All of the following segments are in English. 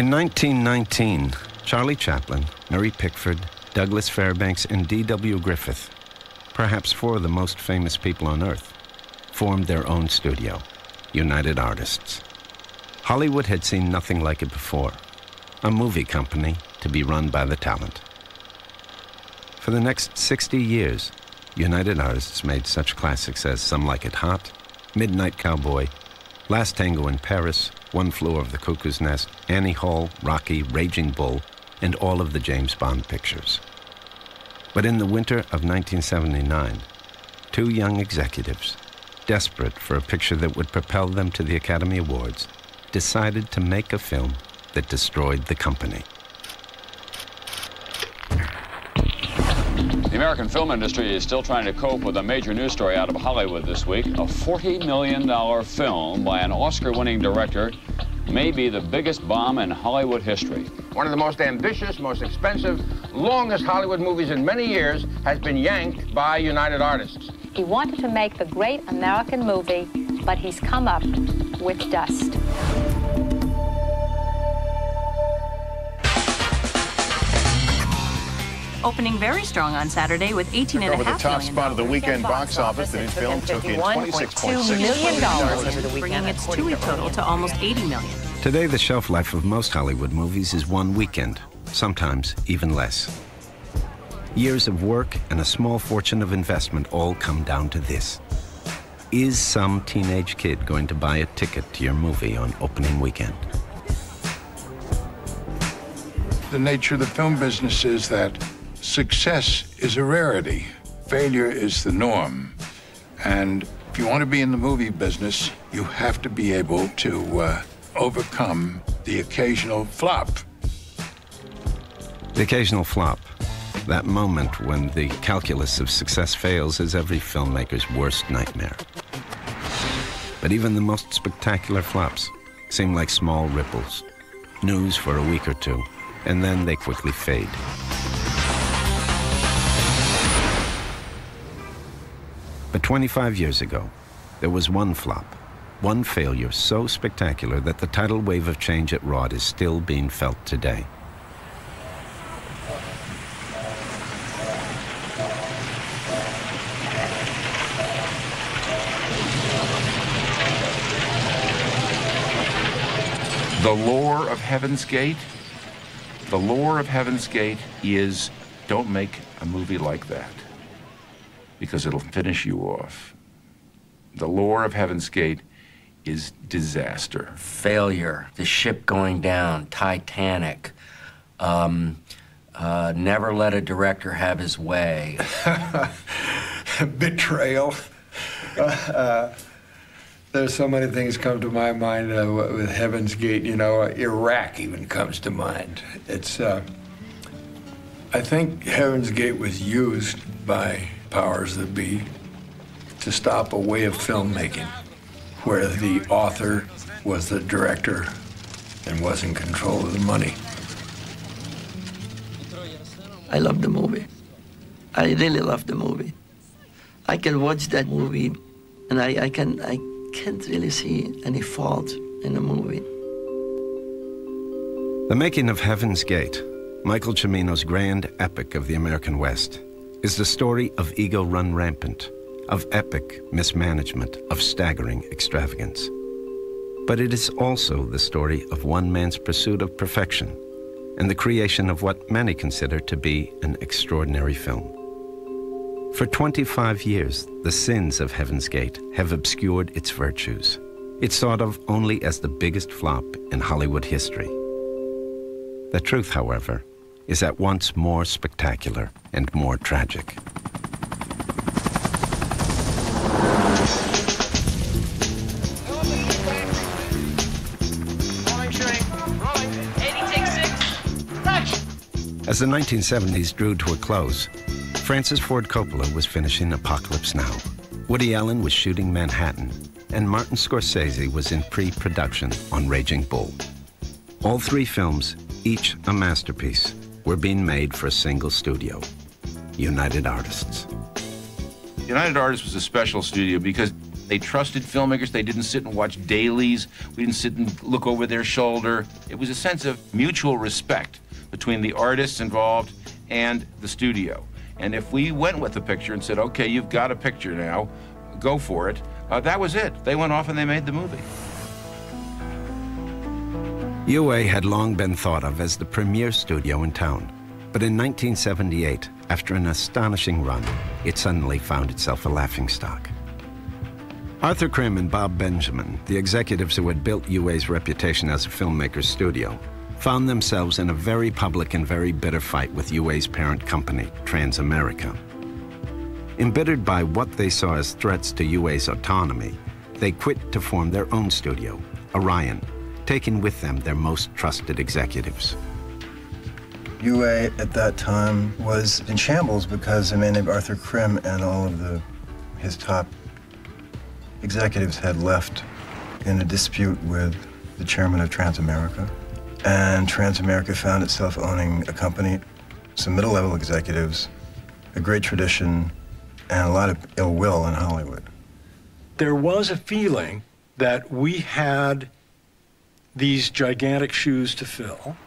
In 1919, Charlie Chaplin, Mary Pickford, Douglas Fairbanks, and D.W. Griffith, perhaps four of the most famous people on earth, formed their own studio, United Artists. Hollywood had seen nothing like it before, a movie company to be run by the talent. For the next 60 years, United Artists made such classics as Some Like It Hot, Midnight Cowboy, Last Tango in Paris, One Flew Over the Cuckoo's Nest, Annie Hall, Rocky, Raging Bull, and all of the James Bond pictures. But in the winter of 1979, two young executives, desperate for a picture that would propel them to the Academy Awards, decided to make a film that destroyed the company. The American film industry is still trying to cope with a major news story out of Hollywood this week. A $40 million film by an Oscar-winning director may be the biggest bomb in Hollywood history. One of the most ambitious, most expensive, longest Hollywood movies in many years has been yanked by United Artists. He wanted to make the great American movie, but he's come up with dust. Opening very strong on Saturday with $18.5 million. Over the top spot of the weekend box office, the new film took in $26.6 million over the weekend, bringing its two-week total to almost $80 million. Today, the shelf life of most Hollywood movies is one weekend, sometimes even less. Years of work and a small fortune of investment all come down to this. Is some teenage kid going to buy a ticket to your movie on opening weekend? The nature of the film business is that success is a rarity. Failure is the norm. And if you want to be in the movie business, you have to be able to overcome the occasional flop. The occasional flop. That moment when the calculus of success fails is every filmmaker's worst nightmare. But even the most spectacular flops seem like small ripples, news for a week or two, and then they quickly fade. But 25 years ago, there was one flop, one failure so spectacular that the tidal wave of change it wrought is still being felt today. The lore of Heaven's Gate? The lore of Heaven's Gate is, don't make a movie like that, because it'll finish you off. The lore of Heaven's Gate is disaster. Failure, the ship going down, Titanic, never let a director have his way. Betrayal. There's so many things come to my mind with Heaven's Gate. You know, Iraq even comes to mind. It's, I think Heaven's Gate was used by powers that be to stop a way of filmmaking where the author was the director and was in control of the money. I love the movie. I really love the movie. I can watch that movie and I can't really see any fault in the movie. The making of Heaven's Gate, Michael Cimino's grand epic of the American West, is the story of ego run rampant, of epic mismanagement, of staggering extravagance. But it is also the story of one man's pursuit of perfection and the creation of what many consider to be an extraordinary film. For 25 years, the sins of Heaven's Gate have obscured its virtues. It's thought of only as the biggest flop in Hollywood history. The truth, however, is at once more spectacular and more tragic. As the 1970s drew to a close, Francis Ford Coppola was finishing Apocalypse Now. Woody Allen was shooting Manhattan, and Martin Scorsese was in pre-production on Raging Bull. All three films, each a masterpiece, were being made for a single studio, United Artists. United Artists was a special studio because They trusted filmmakers. They didn't sit and watch dailies. We didn't sit and look over their shoulder. It was a sense of mutual respect between the artists involved and the studio. And if we went with the picture and said, okay, you've got a picture now, go for it, that was it. They went off and they made the movie. UA had long been thought of as the premier studio in town. But in 1978, after an astonishing run, it suddenly found itself a laughingstock. Arthur Krim and Bob Benjamin, the executives who had built UA's reputation as a filmmaker's studio, found themselves in a very public and very bitter fight with UA's parent company, Transamerica. Embittered by what they saw as threats to UA's autonomy, they quit to form their own studio, Orion, taking with them their most trusted executives. UA at that time was in shambles because a man named Arthur Krim and all of his top executives had left in a dispute with the chairman of Transamerica. And Transamerica found itself owning a company, some middle-level executives, a great tradition, and a lot of ill will in Hollywood. There was a feeling that we had these gigantic shoes to fill,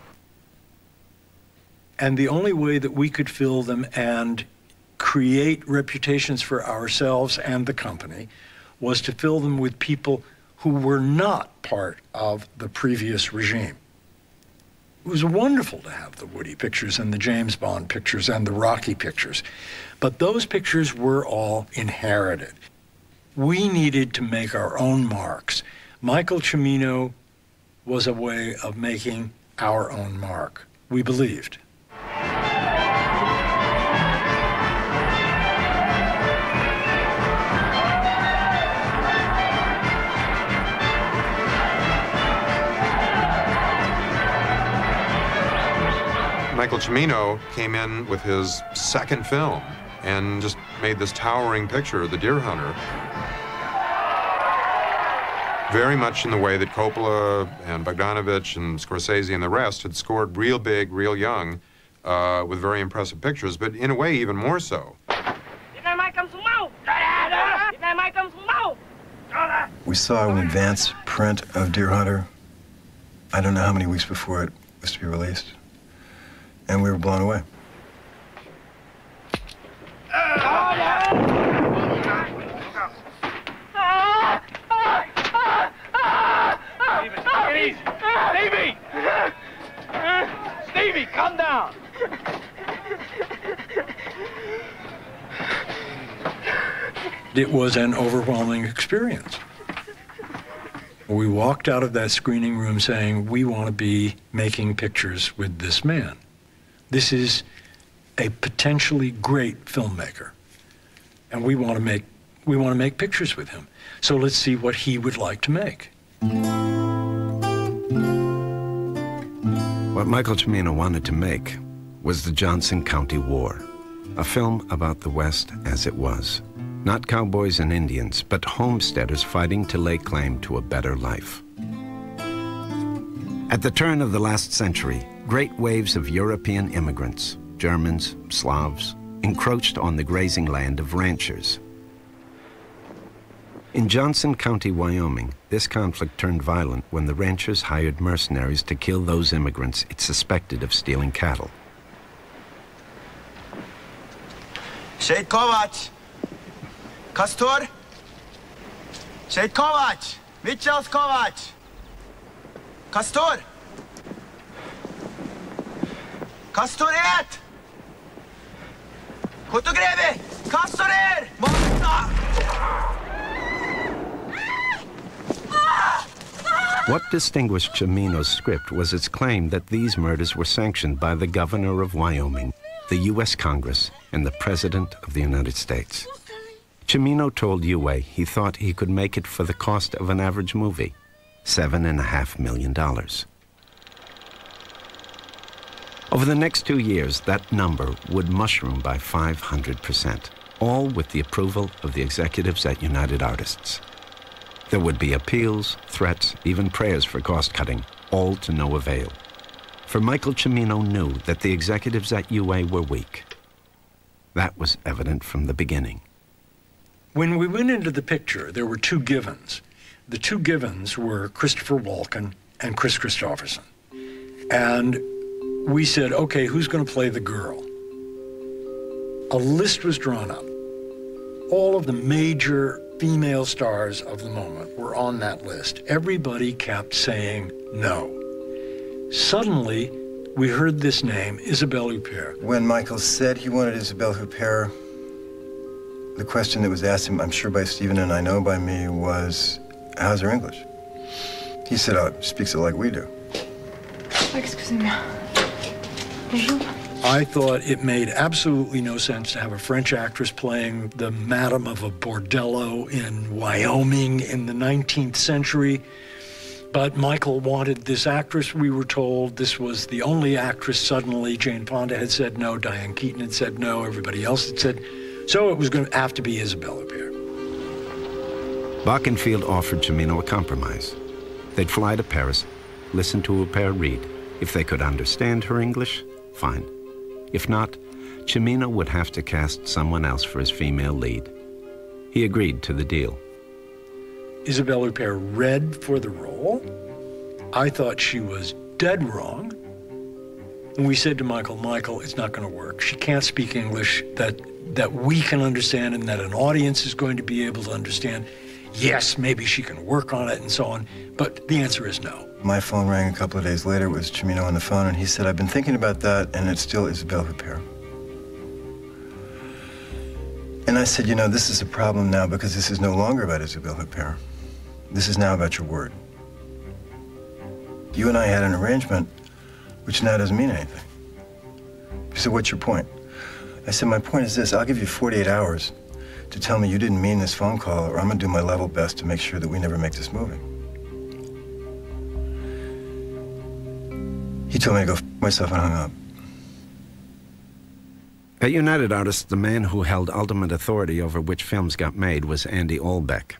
and the only way that we could fill them and create reputations for ourselves and the company was to fill them with people who were not part of the previous regime. It was wonderful to have the Woody pictures and the James Bond pictures and the Rocky pictures, but those pictures were all inherited. We needed to make our own marks. Michael Cimino was a way of making our own mark, we believed. Michael Cimino came in with his second film and just made this towering picture of the deer hunter. Very much in the way that Coppola and Bogdanovich and Scorsese and the rest had scored real big, real young, with very impressive pictures, but in a way even more so. We saw an advance print of Deer Hunter, I don't know how many weeks before it was to be released, and we were blown away. Stevie! Stevie, come down! It was an overwhelming experience. We walked out of that screening room saying, we want to be making pictures with this man. This is a potentially great filmmaker, and we want to make pictures with him. So let's see what he would like to make. What Michael Cimino wanted to make was the Johnson County War, a film about the West as it was. Not cowboys and Indians, but homesteaders fighting to lay claim to a better life. At the turn of the last century, great waves of European immigrants, Germans, Slavs, encroached on the grazing land of ranchers. In Johnson County, Wyoming, this conflict turned violent when the ranchers hired mercenaries to kill those immigrants it suspected of stealing cattle. Šeit Kovač! Kastor! Šeit Kovač! Mičels Kovač! Kastor! Kastor iet! Ko tu gribi? Kastor ir! What distinguished Cimino's script was its claim that these murders were sanctioned by the governor of Wyoming, the U.S. Congress, and the President of the United States. Cimino told UA he thought he could make it for the cost of an average movie, $7.5 million. Over the next 2 years, that number would mushroom by 500%, all with the approval of the executives at United Artists. There would be appeals, threats, even prayers for cost-cutting, all to no avail. For Michael Cimino knew that the executives at UA were weak. That was evident from the beginning. When we went into the picture, there were two givens. The two givens were Christopher Walken and Chris Christopherson. And we said, okay, who's going to play the girl? A list was drawn up. All of the major female stars of the moment were on that list. Everybody kept saying no. Suddenly, we heard this name, Isabelle Huppert. When Michael said he wanted Isabelle Huppert, the question that was asked him, I'm sure by Stephen and I know by me, was, how's her English? He said, oh, speaks it like we do. Excusez-moi. Bonjour. I thought it made absolutely no sense to have a French actress playing the madam of a bordello in Wyoming in the 19th century. But Michael wanted this actress. We were told this was the only actress. Suddenly, Jane Fonda had said no, Diane Keaton had said no, everybody else had said. So it was going to have to be Isabelle Huppert. Bachenfield offered Cimino a compromise. They'd fly to Paris, listen to Huppert read. If they could understand her English, fine. If not, Cimino would have to cast someone else for his female lead. He agreed to the deal. Isabelle Huppert read for the role. I thought she was dead wrong. And we said to Michael, it's not going to work. She can't speak English that we can understand and that an audience is going to be able to understand. Yes, maybe she can work on it and so on, but the answer is no. My phone rang a couple of days later. It was Cimino on the phone, and he said, I've been thinking about that, and it's still Isabelle Huppert. And I said, you know, this is a problem now because this is no longer about Isabelle Huppert. This is now about your word. You and I had an arrangement which now doesn't mean anything. He said, what's your point? I said, my point is this, I'll give you 48 hours to tell me you didn't mean this phone call, or I'm gonna do my level best to make sure that we never make this movie. He told me to go f myself and hung up. At United Artists, the man who held ultimate authority over which films got made was Andy Olbeck.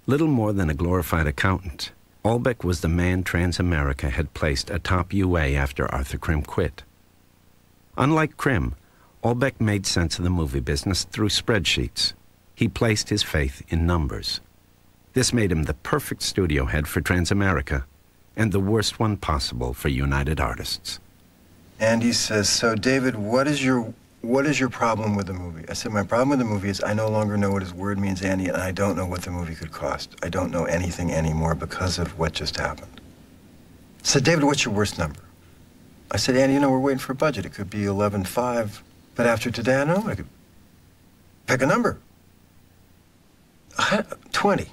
Little more than a glorified accountant, Olbeck was the man Transamerica had placed atop UA after Arthur Krim quit. Unlike Krim, Olbeck made sense of the movie business through spreadsheets. He placed his faith in numbers. This made him the perfect studio head for Transamerica and the worst one possible for United Artists. Andy says, so David, what is your problem with the movie? I said, my problem with the movie is I no longer know what his word means, Andy, and I don't know what the movie could cost. I don't know anything anymore because of what just happened. I said, David, what's your worst number? I said, Andy, you know, we're waiting for a budget. It could be 11.5, but after today, I don't know. I could pick a number. 20.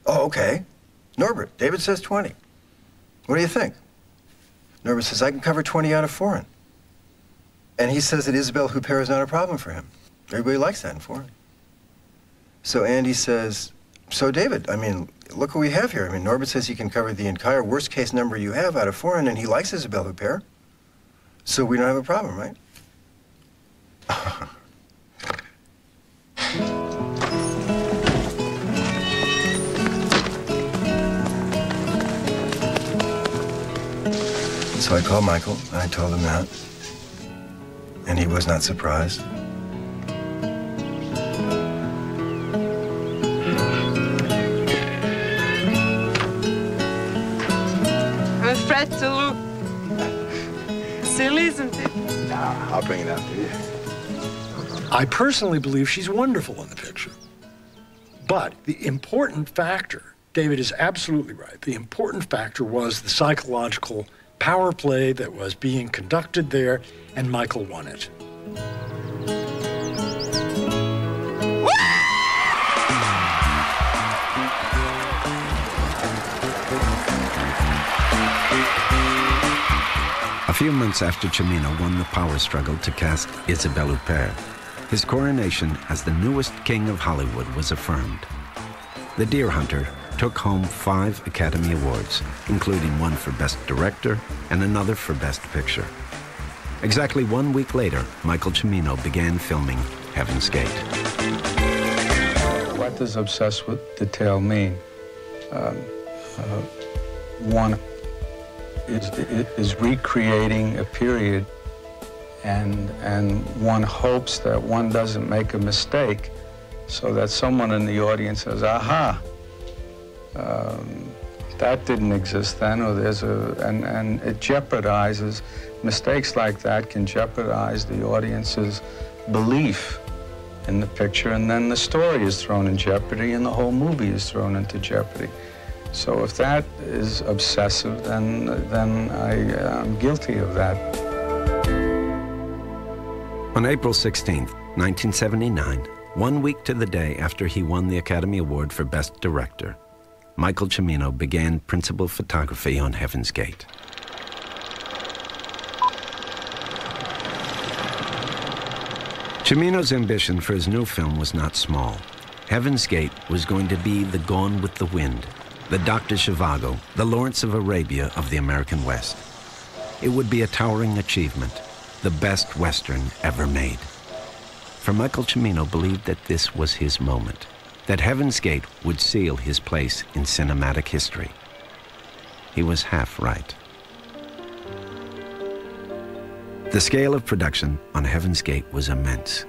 Oh, okay. Norbert, David says 20. What do you think? Norbert says, I can cover 20 out of foreign. And he says that Isabelle Huppert is not a problem for him. Everybody likes that in foreign. So Andy says, so David, I mean, look what we have here. I mean, Norbert says he can cover the entire worst case number you have out of foreign, and he likes Isabelle Huppert. So we don't have a problem, right? So I called Michael, and I told him that, and he was not surprised. I'm afraid to look silly, isn't it? Nah, I'll bring it out to you. I personally believe she's wonderful in the picture. But the important factor, David is absolutely right, the important factor was the psychological power play that was being conducted there, and Michael won it. A few months after Cimino won the power struggle to cast Isabelle Huppert, his coronation as the newest king of Hollywood was affirmed. The Deer Hunter took home 5 Academy Awards, including one for Best Director and another for Best Picture. Exactly 1 week later, Michael Cimino began filming Heaven's Gate. What does obsessed with detail mean? One is recreating a period and one hopes that one doesn't make a mistake so that someone in the audience says, aha, that didn't exist then, or and it jeopardizes, mistakes like that can jeopardize the audience's belief in the picture, and then the story is thrown in jeopardy and the whole movie is thrown into jeopardy. So if that is obsessive, then I'm guilty of that. On April 16th, 1979, 1 week to the day after he won the Academy Award for Best Director, Michael Cimino began principal photography on Heaven's Gate. Cimino's ambition for his new film was not small. Heaven's Gate was going to be the Gone with the Wind, the Dr. Zhivago, the Lawrence of Arabia of the American West. It would be a towering achievement, the best Western ever made. For Michael Cimino believed that this was his moment, that Heaven's Gate would seal his place in cinematic history. He was half right. The scale of production on Heaven's Gate was immense.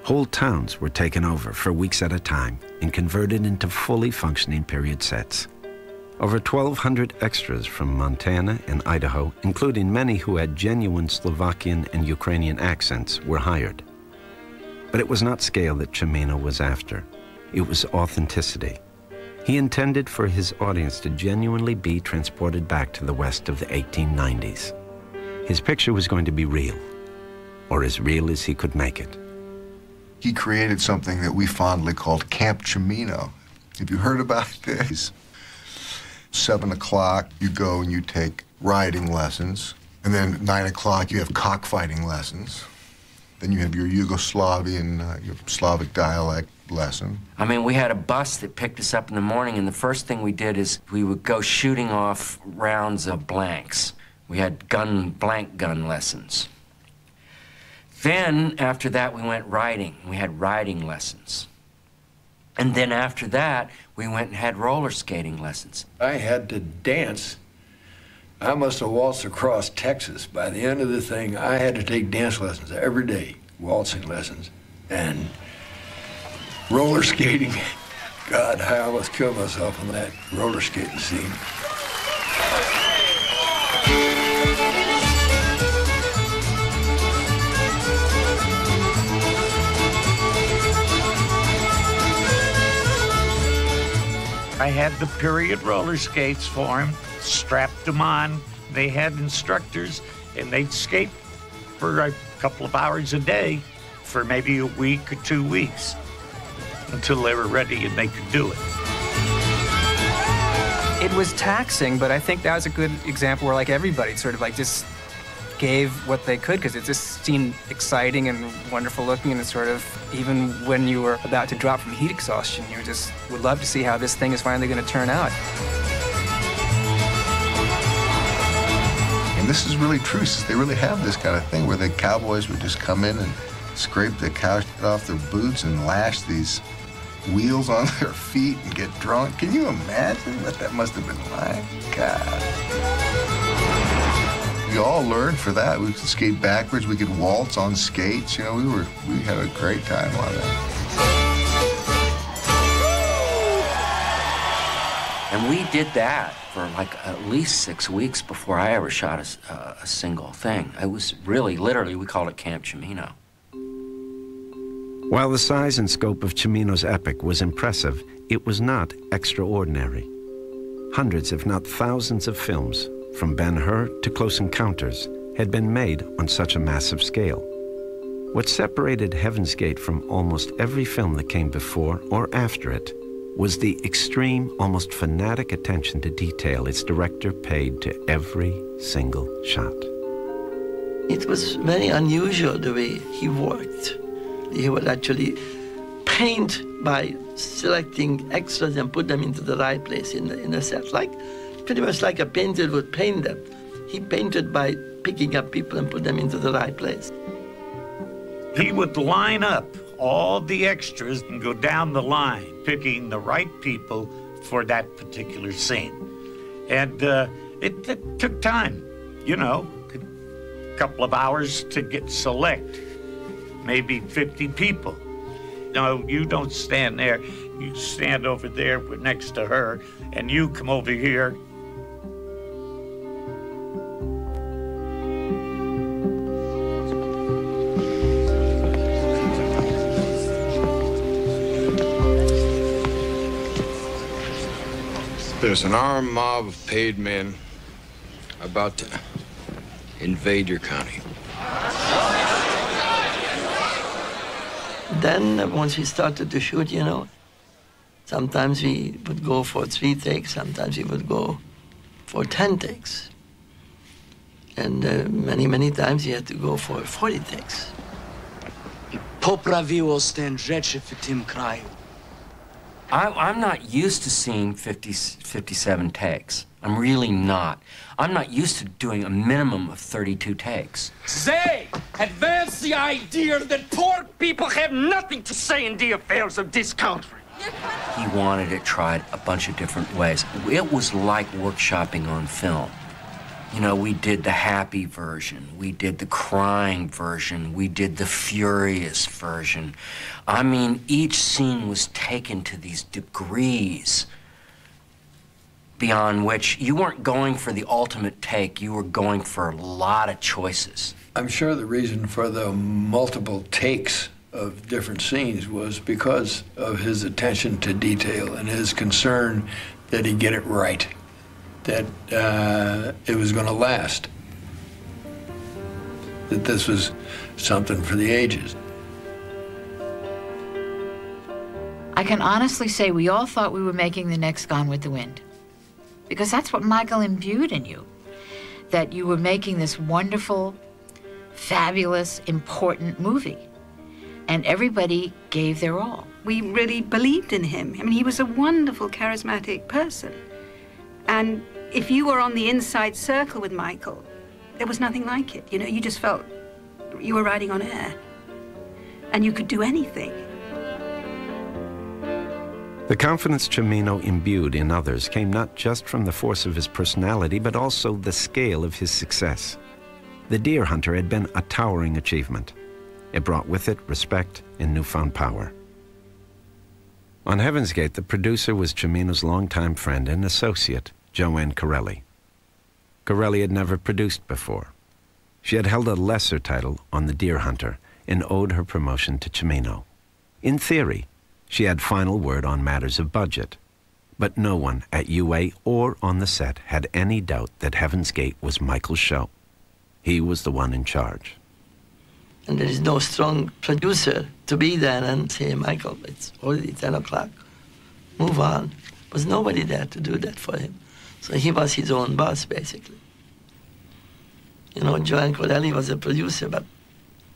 Whole towns were taken over for weeks at a time and converted into fully functioning period sets. Over 1,200 extras from Montana and Idaho, including many who had genuine Slovakian and Ukrainian accents, were hired. But it was not scale that Cimino was after. It was authenticity. He intended for his audience to genuinely be transported back to the West of the 1890s. His picture was going to be real, or as real as he could make it. He created something that we fondly called Camp Cimino. Have you heard about this? 7 o'clock, you go and you take riding lessons. And then 9 o'clock, you have cockfighting lessons. Then you have your Yugoslavian, your Slavic dialect lesson. I mean, we had a bus that picked us up in the morning, and the first thing we did is we would go shooting off rounds of blanks. We had blank gun lessons. Then, after that, we went riding. We had riding lessons. And then after that, we went and had roller skating lessons. I had to dance. I must have waltzed across Texas. By the end of the thing, I had to take dance lessons every day, waltzing lessons, and roller skating. God, I almost killed myself on that roller skating scene. I had the period roller skates for him, strapped them on. They had instructors, and they'd skate for a couple of hours a day for maybe a week or 2 weeks until they were ready and they could do it. It was taxing, but I think that was a good example where, like, everybody sort of, like, just gave what they could, because it just seemed exciting and wonderful looking, and it's sort of, even when you were about to drop from heat exhaustion, you just would love to see how this thing is finally going to turn out. And this is really true, since they really have this kind of thing where the cowboys would just come in and scrape the cow off their boots and lash these wheels on their feet and get drunk. Can you imagine what that must have been like? God. We all learned for that. We could skate backwards. We could waltz on skates. You know, we had a great time on that. And we did that for like at least 6 weeks before I ever shot a single thing. It was really, literally, we called it Camp Cimino. While the size and scope of Cimino's epic was impressive, it was not extraordinary. Hundreds, if not thousands, of films, from Ben-Hur to Close Encounters, had been made on such a massive scale. What separated Heaven's Gate from almost every film that came before or after it was the extreme, almost fanatic attention to detail its director paid to every single shot. It was very unusual the way he worked. He would actually paint by selecting extras and put them into the right place in the set, like pretty much like a painter would paint them. He painted by picking up people and put them into the right place. He would line up all the extras and go down the line, picking the right people for that particular scene. And it took time, you know. couple of hours to select maybe 50 people. No, you don't stand there. You stand over there next to her, and you come over here. There's an armed mob of paid men about to invade your county. Then, once we started to shoot, you know, sometimes we would go for 3 takes, sometimes we would go for 10 takes. And many, many times you had to go for 40 takes. Poprawiło ten rzeczy w tym kraju. I'm not used to seeing 57 takes. I'm really not. I'm not used to doing a minimum of 32 takes. They advance the idea that poor people have nothing to say in the affairs of this country. He wanted it tried a bunch of different ways. It was like workshopping on film. You know, we did the happy version, we did the crying version, we did the furious version. I mean, each scene was taken to these degrees beyond which you weren't going for the ultimate take, you were going for a lot of choices. I'm sure the reason for the multiple takes of different scenes was because of his attention to detail and his concern that he get it right, that it was going to last, that this was something for the ages. I can honestly say we all thought we were making the next Gone with the Wind, because that's what Michael imbued in you, that you were making this wonderful, fabulous, important movie, and everybody gave their all. We really believed in him. I mean, he was a wonderful, charismatic person. And if you were on the inside circle with Michael, there was nothing like it. You know, you just felt you were riding on air, and you could do anything. The confidence Cimino imbued in others came not just from the force of his personality, but also the scale of his success. The Deer Hunter had been a towering achievement. It brought with it respect and newfound power. On Heaven's Gate, the producer was Cimino's longtime friend and associate, Joanne Corelli. Corelli had never produced before. She had held a lesser title on The Deer Hunter and owed her promotion to Cimino. In theory, she had final word on matters of budget, but no one at UA or on the set had any doubt that Heaven's Gate was Michael's show. He was the one in charge. And there is no strong producer to be there and say, Michael, it's already 10 o'clock, move on. There was nobody there to do that for him. So he was his own boss, basically. You know, Joanne Corelli was a producer, but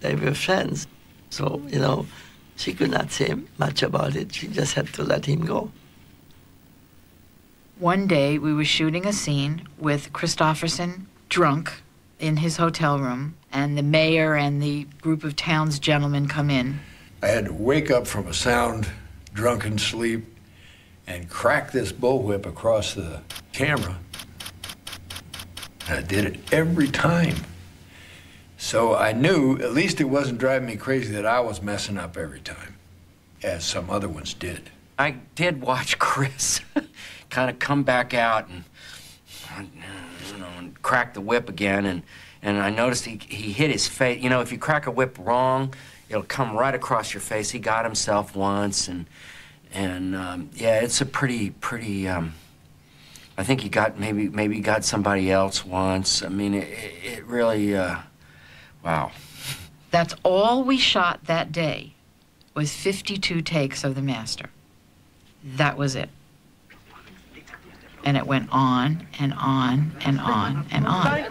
they were friends. So, you know, she could not say much about it. She just had to let him go. One day, we were shooting a scene with Christopherson drunk in his hotel room, and the mayor and the group of town's gentlemen come in. I had to wake up from a sound, drunken sleep and crack this bullwhip across the camera. And I did it every time. So I knew at least it wasn't driving me crazy that I was messing up every time, as some other ones did. I did watch Chris kind of come back out and, you know, and crack the whip again, and I noticed he hit his face. You know, if you crack a whip wrong, it'll come right across your face. He got himself once, and yeah, it's a pretty. I think he got maybe got somebody else once. I mean, it really, wow. That's all we shot that day, was 52 takes of The Master. That was it. And it went on and on and on and on.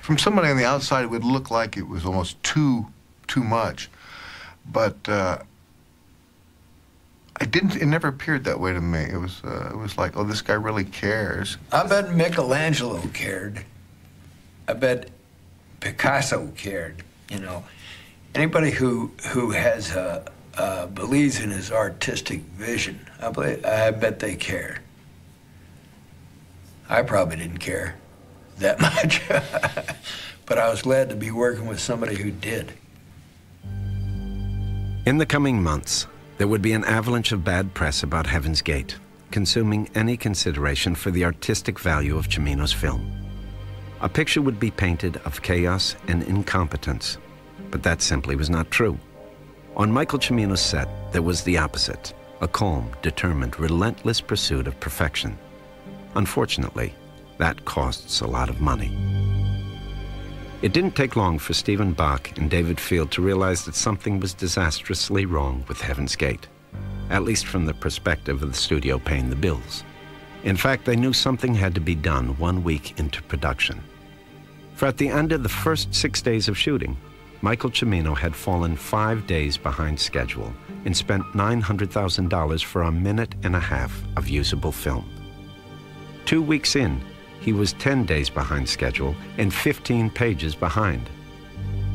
From somebody on the outside, it would look like it was almost too much. But I It never appeared that way to me. It was like, oh, this guy really cares. I bet Michelangelo cared. I bet Picasso cared. You know, anybody who has believes in his artistic vision, I bet they care. I probably didn't care that much, but I was glad to be working with somebody who did. In the coming months, there would be an avalanche of bad press about Heaven's Gate, consuming any consideration for the artistic value of Cimino's film. A picture would be painted of chaos and incompetence, but that simply was not true. On Michael Cimino's set, there was the opposite, a calm, determined, relentless pursuit of perfection. Unfortunately, that costs a lot of money. It didn't take long for Stephen Bach and David Field to realize that something was disastrously wrong with Heaven's Gate, at least from the perspective of the studio paying the bills. In fact, they knew something had to be done 1 week into production. For at the end of the first 6 days of shooting, Michael Cimino had fallen 5 days behind schedule and spent $900,000 for a minute and a half of usable film. 2 weeks in, he was 10 days behind schedule and 15 pages behind.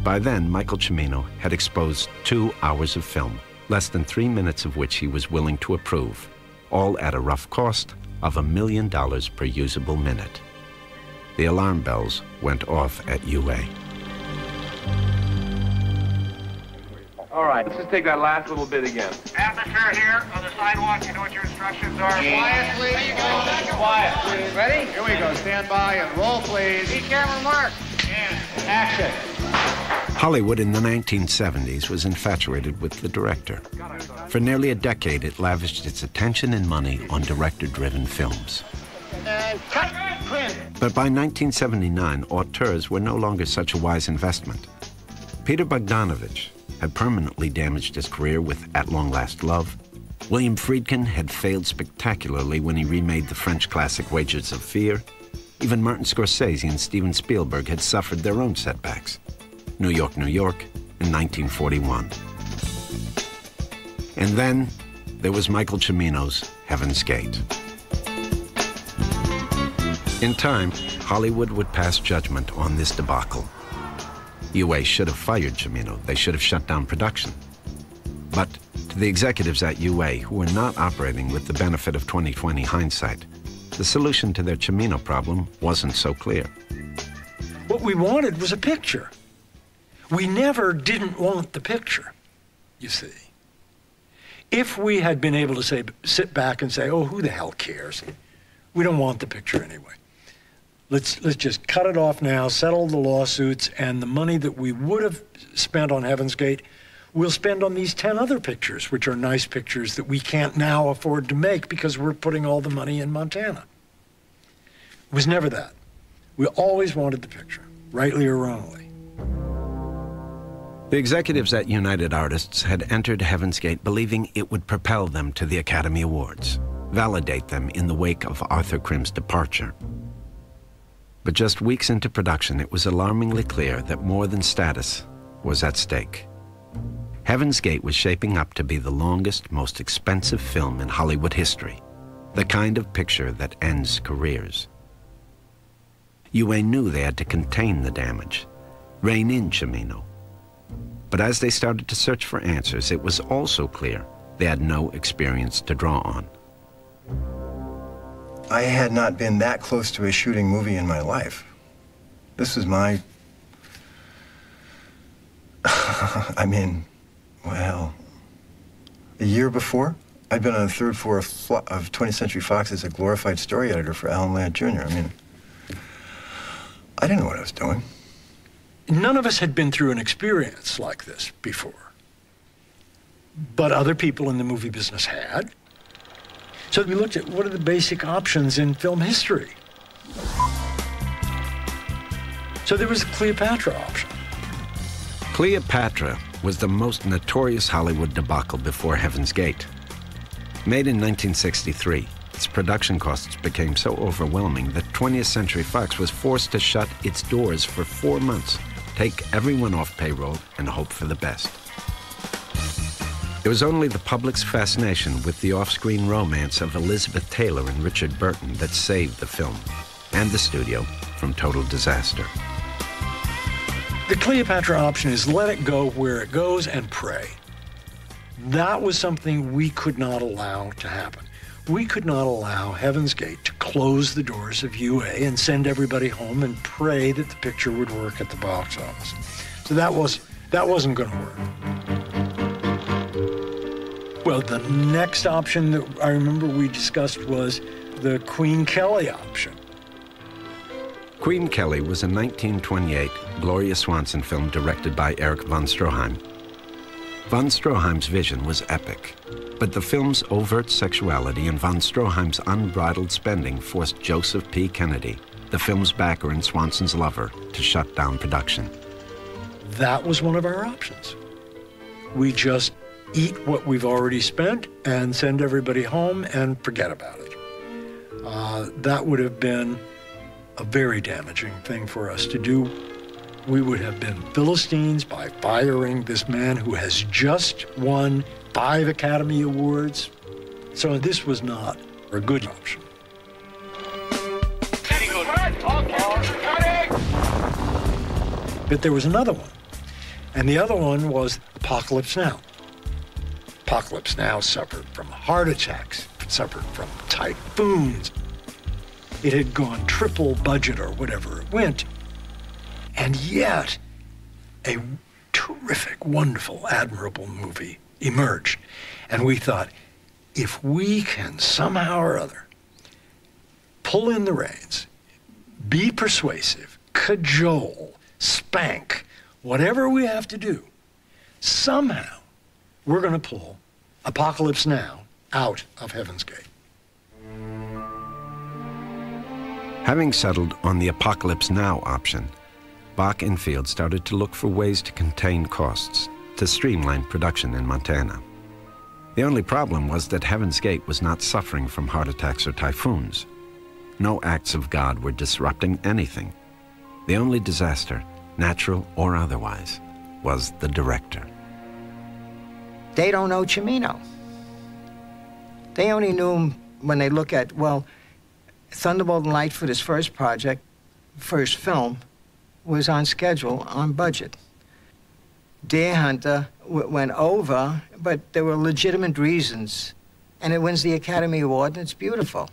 By then, Michael Cimino had exposed 2 hours of film, less than 3 minutes of which he was willing to approve, all at a rough cost of $1 million per usable minute. The alarm bells went off at UA. All right, let's just take that last little bit again. Atmosphere here on the sidewalk. You know what your instructions are. Quiet, please. There you go. Quiet, please. Ready? Here we go. Stand by and roll, please. See camera mark. And action. Hollywood in the 1970s was infatuated with the director. For nearly a decade, it lavished its attention and money on director-driven films. And cut. Print. But by 1979, auteurs were no longer such a wise investment. Peter Bogdanovich had permanently damaged his career with At Long Last Love. William Friedkin had failed spectacularly when he remade the French classic Wages of Fear. Even Martin Scorsese and Steven Spielberg had suffered their own setbacks. New York, New York in 1941. And then there was Michael Cimino's Heaven's Gate. In time, Hollywood would pass judgment on this debacle. UA should have fired Cimino. They should have shut down production. But to the executives at UA, who were not operating with the benefit of 20/20 hindsight, the solution to their Cimino problem wasn't so clear. What we wanted was a picture. We never didn't want the picture, you see. If we had been able to sit back and say, oh, who the hell cares? We don't want the picture anyway. Let's just cut it off now, settle the lawsuits, and the money that we would have spent on Heaven's Gate, we'll spend on these 10 other pictures, which are nice pictures that we can't now afford to make because we're putting all the money in Montana. It was never that. We always wanted the picture, rightly or wrongly. The executives at United Artists had entered Heaven's Gate believing it would propel them to the Academy Awards, validate them in the wake of Arthur Krim's departure. But just weeks into production, it was alarmingly clear that more than status was at stake. Heaven's Gate was shaping up to be the longest, most expensive film in Hollywood history, the kind of picture that ends careers. UA knew they had to contain the damage, rein in Cimino. But as they started to search for answers, it was also clear they had no experience to draw on. I had not been that close to a shooting movie in my life. This was my... I mean, well, a year before, I'd been on the 3rd floor of 20th Century Fox as a glorified story editor for Alan Ladd Jr. I mean, I didn't know what I was doing. None of us had been through an experience like this before. But other people in the movie business had. So we looked at what are the basic options in film history. So there was the Cleopatra option. Cleopatra was the most notorious Hollywood debacle before Heaven's Gate. Made in 1963, its production costs became so overwhelming that 20th Century Fox was forced to shut its doors for 4 months, take everyone off payroll, and hope for the best. It was only the public's fascination with the off-screen romance of Elizabeth Taylor and Richard Burton that saved the film and the studio from total disaster. The Cleopatra option is let it go where it goes and pray. That was something we could not allow to happen. We could not allow Heaven's Gate to close the doors of UA and send everybody home and pray that the picture would work at the box office. So that wasn't going to work. Well, the next option that I remember we discussed was the Queen Kelly option. Queen Kelly was a 1928 Gloria Swanson film directed by Erich von Stroheim. Von Stroheim's vision was epic, but the film's overt sexuality and von Stroheim's unbridled spending forced Joseph P. Kennedy, the film's backer and Swanson's lover, to shut down production. That was one of our options. We just eat what we've already spent and send everybody home and forget about it. That would have been a very damaging thing for us to do. We would have been Philistines by firing this man who has just won 5 Academy Awards. So this was not a good option. But there was another one. And the other one was Apocalypse Now. Apocalypse Now suffered from heart attacks, suffered from typhoons. It had gone triple budget or whatever it went. And yet, a terrific, wonderful, admirable movie emerged. And we thought, if we can somehow or other pull in the reins, be persuasive, cajole, spank, whatever we have to do, somehow we're going to pull Apocalypse Now out of Heaven's Gate. Having settled on the Apocalypse Now option, Bach and Field started to look for ways to contain costs, to streamline production in Montana. The only problem was that Heaven's Gate was not suffering from heart attacks or typhoons. No acts of God were disrupting anything. The only disaster, natural or otherwise, was the director. They don't know Cimino. They only knew him when they look at, well, Thunderbolt and Lightfoot, his first project, first film, was on schedule, on budget. Deer Hunter went over, but there were legitimate reasons. And it wins the Academy Award, and it's beautiful.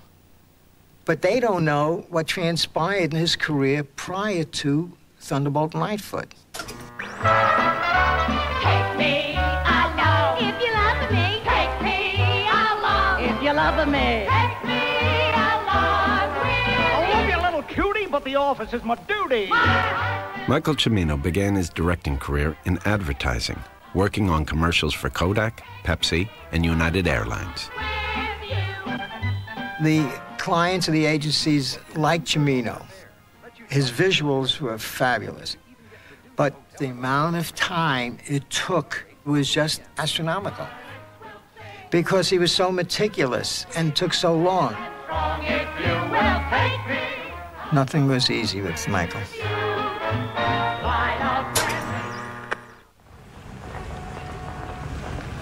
But they don't know what transpired in his career prior to Thunderbolt and Lightfoot. Take me along. If you love me, take me along. If you love me, take me along. I love you, little cutie, but the office is my duty. Michael Cimino began his directing career in advertising, working on commercials for Kodak, Pepsi, and United Airlines. The clients of the agencies liked Cimino. His visuals were fabulous, but the amount of time it took was just astronomical because he was so meticulous and took so long. Nothing was easy with Michael.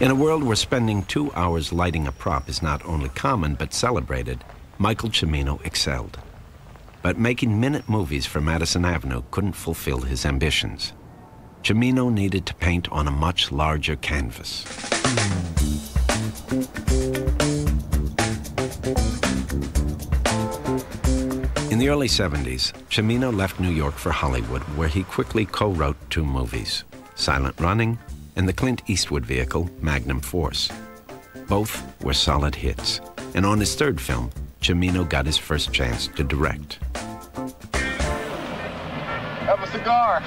In a world where spending 2 hours lighting a prop is not only common but celebrated, Michael Cimino excelled. But making minute movies for Madison Avenue couldn't fulfill his ambitions. Cimino needed to paint on a much larger canvas. In the early 70s, Cimino left New York for Hollywood, where he quickly co-wrote 2 movies, Silent Running and the Clint Eastwood vehicle, Magnum Force. Both were solid hits, and on his 3rd film, Cimino got his first chance to direct. Have a cigar.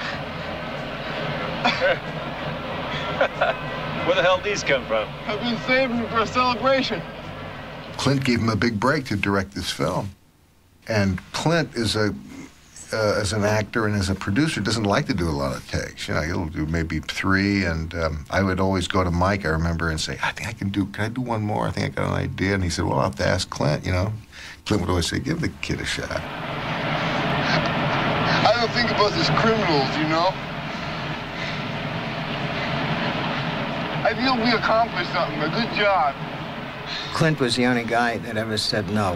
Where the hell did these come from? I've been saving them for a celebration. Clint gave him a big break to direct this film. And Clint is as an actor and as a producer, doesn't like to do a lot of takes. You know, he'll do maybe 3, and I would always go to Mike, I remember, and say, can I do one more? I think I got an idea. And he said, well, I'll have to ask Clint, you know. Clint would always say, give the kid a shot. I don't think of us as criminals, you know. I feel we accomplished something. A good job. Clint was the only guy that ever said no.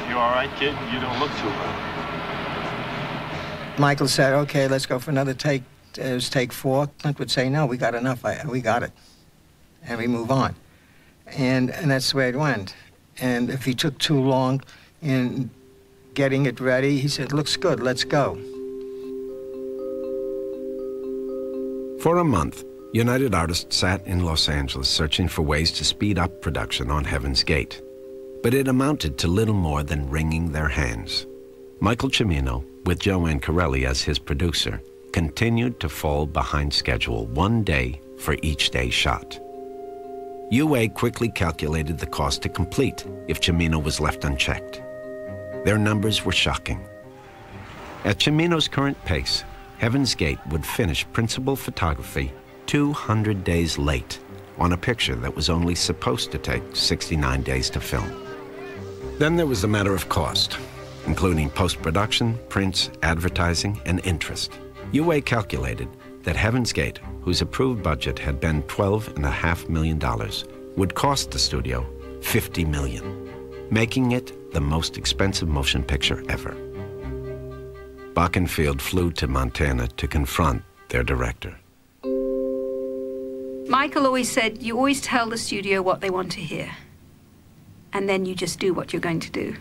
You all right, kid? You don't look too well. Michael said, okay, let's go for another take. It was take 4. Clint would say, no, we got enough. We got it. And we move on. And that's the way it went. And if he took too long in getting it ready, he said, looks good, let's go. For a month, United Artists sat in Los Angeles searching for ways to speed up production on Heaven's Gate. But it amounted to little more than wringing their hands. Michael Cimino, with Joanne Corelli as his producer, continued to fall behind schedule 1 day for each day shot. UA quickly calculated the cost to complete if Cimino was left unchecked. Their numbers were shocking. At Cimino's current pace, Heaven's Gate would finish principal photography 200 days late on a picture that was only supposed to take 69 days to film. Then there was the matter of cost, including post-production, prints, advertising, and interest. UA calculated that Heaven's Gate, whose approved budget had been $12.5 million, would cost the studio $50 million, making it the most expensive motion picture ever. Bachenfield flew to Montana to confront their director. Michael always said, you always tell the studio what they want to hear, and then you just do what you're going to do.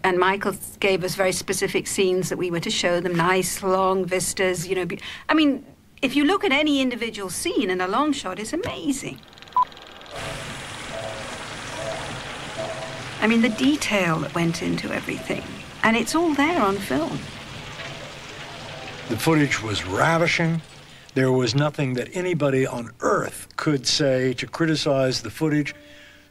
And Michael gave us very specific scenes that we were to show them, nice, long vistas, you know. I mean, if you look at any individual scene in a long shot, it's amazing. I mean, the detail that went into everything, and it's all there on film. The footage was ravishing. There was nothing that anybody on earth could say to criticize the footage.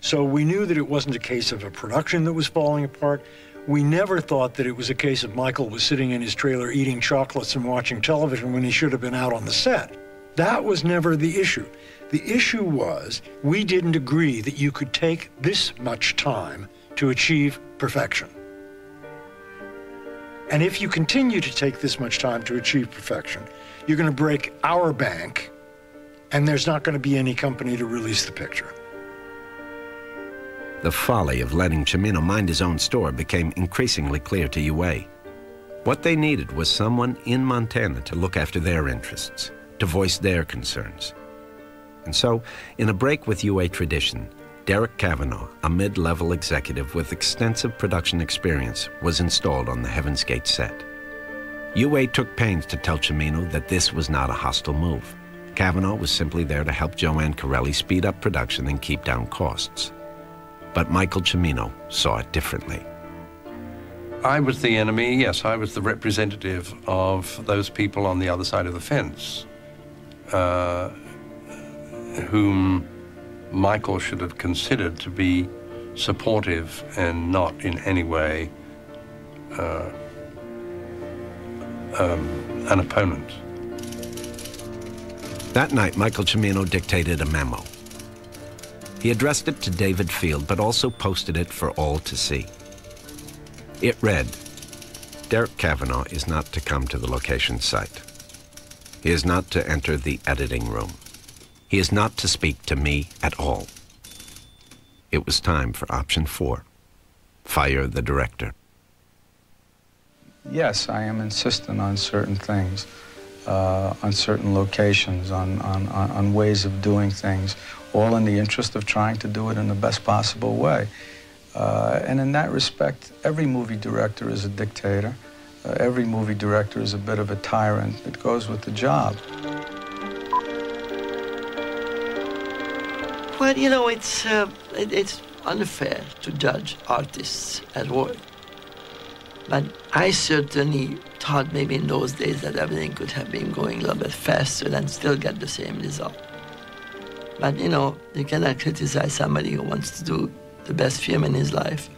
So we knew that it wasn't a case of a production that was falling apart. We never thought that it was a case of Michael was sitting in his trailer eating chocolates and watching television when he should have been out on the set. That was never the issue. The issue was we didn't agree that you could take this much time to achieve perfection. And if you continue to take this much time to achieve perfection, you're going to break our bank, and there's not going to be any company to release the picture. The folly of letting Cimino mind his own store became increasingly clear to UA. What they needed was someone in Montana to look after their interests, to voice their concerns. And so, in a break with UA tradition, Derek Kavanaugh, a mid-level executive with extensive production experience, was installed on the Heaven's Gate set. UA took pains to tell Cimino that this was not a hostile move. Kavanaugh was simply there to help Joanne Corelli speed up production and keep down costs. But Michael Cimino saw it differently. I was the enemy, yes, I was the representative of those people on the other side of the fence, whom Michael should have considered to be supportive and not in any way an opponent. That night, Michael Cimino dictated a memo. He addressed it to David Field, but also posted it for all to see. It read, Derek Kavanaugh is not to come to the location site. He is not to enter the editing room. He is not to speak to me at all. It was time for option 4, fire the director. Yes, I am insistent on certain things, on certain locations, on ways of doing things, all in the interest of trying to do it in the best possible way. And in that respect, every movie director is a dictator. Every movie director is a bit of a tyrant. It goes with the job. Well, you know, it's unfair to judge artists at work. But I certainly thought maybe in those days that everything could have been going a little bit faster and still get the same result. But, you know, you cannot criticize somebody who wants to do the best film in his life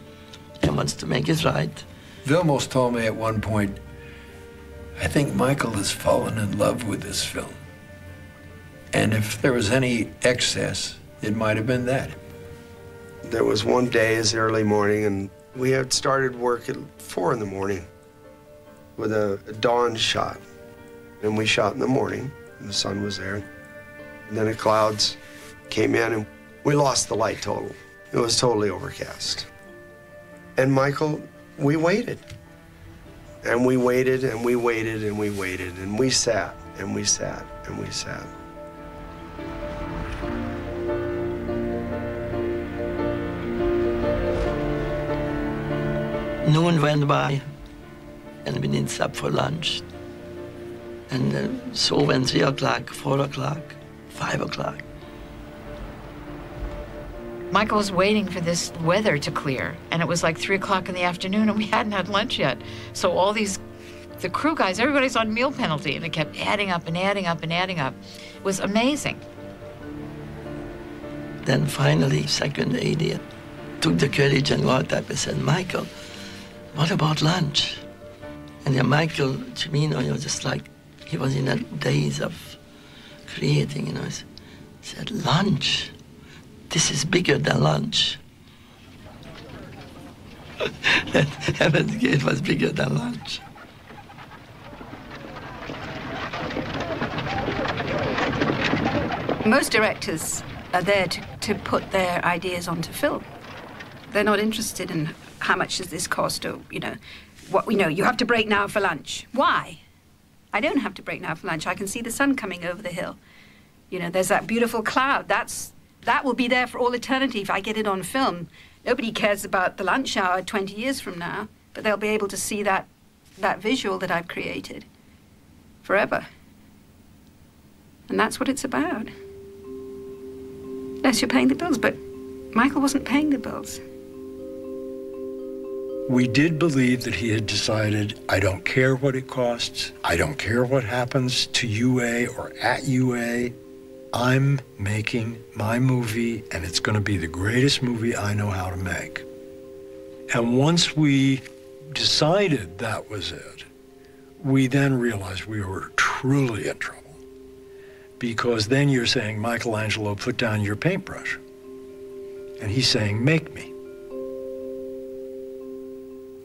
and wants to make it right. Vilmos told me at one point, I think Michael has fallen in love with this film. And if there was any excess, it might have been that. There was one day, it's early morning, and we had started work at 4 in the morning with a dawn shot. And we shot in the morning, and the sun was there. And then the clouds came in and we lost the light total. It was totally overcast. And Michael, we waited. And we waited and we waited and we waited and we sat and we sat and we sat. Noon went by, and we didn't stop for lunch. And so went 3 o'clock, 4 o'clock, 5 o'clock. Michael was waiting for this weather to clear, and it was like 3 o'clock in the afternoon, and we hadn't had lunch yet. So all the crew guys, everybody's on meal penalty, and it kept adding up and adding up and adding up. It was amazing. Then finally, second AD took the courage and got up and said, Michael, what about lunch? And then Michael Cimino, you know, just like, he was in a daze of creating, you know. He said, lunch? This is bigger than lunch. Heaven's Gate was bigger than lunch. Most directors are there to put their ideas onto film. They're not interested in how much does this cost, or, you know, what we know. You have to break now for lunch. Why? I don't have to break now for lunch. I can see the sun coming over the hill. You know, there's that beautiful cloud. That will be there for all eternity if I get it on film. Nobody cares about the lunch hour 20 years from now, but they'll be able to see that visual that I've created forever. And that's what it's about. Yes, you're paying the bills, but Michael wasn't paying the bills. We did believe that he had decided, I don't care what it costs, I don't care what happens to UA or at UA, I'm making my movie, and it's going to be the greatest movie I know how to make. And once we decided that was it, we then realized we were truly in trouble. Because then you're saying, Michelangelo, put down your paintbrush. And he's saying, make me.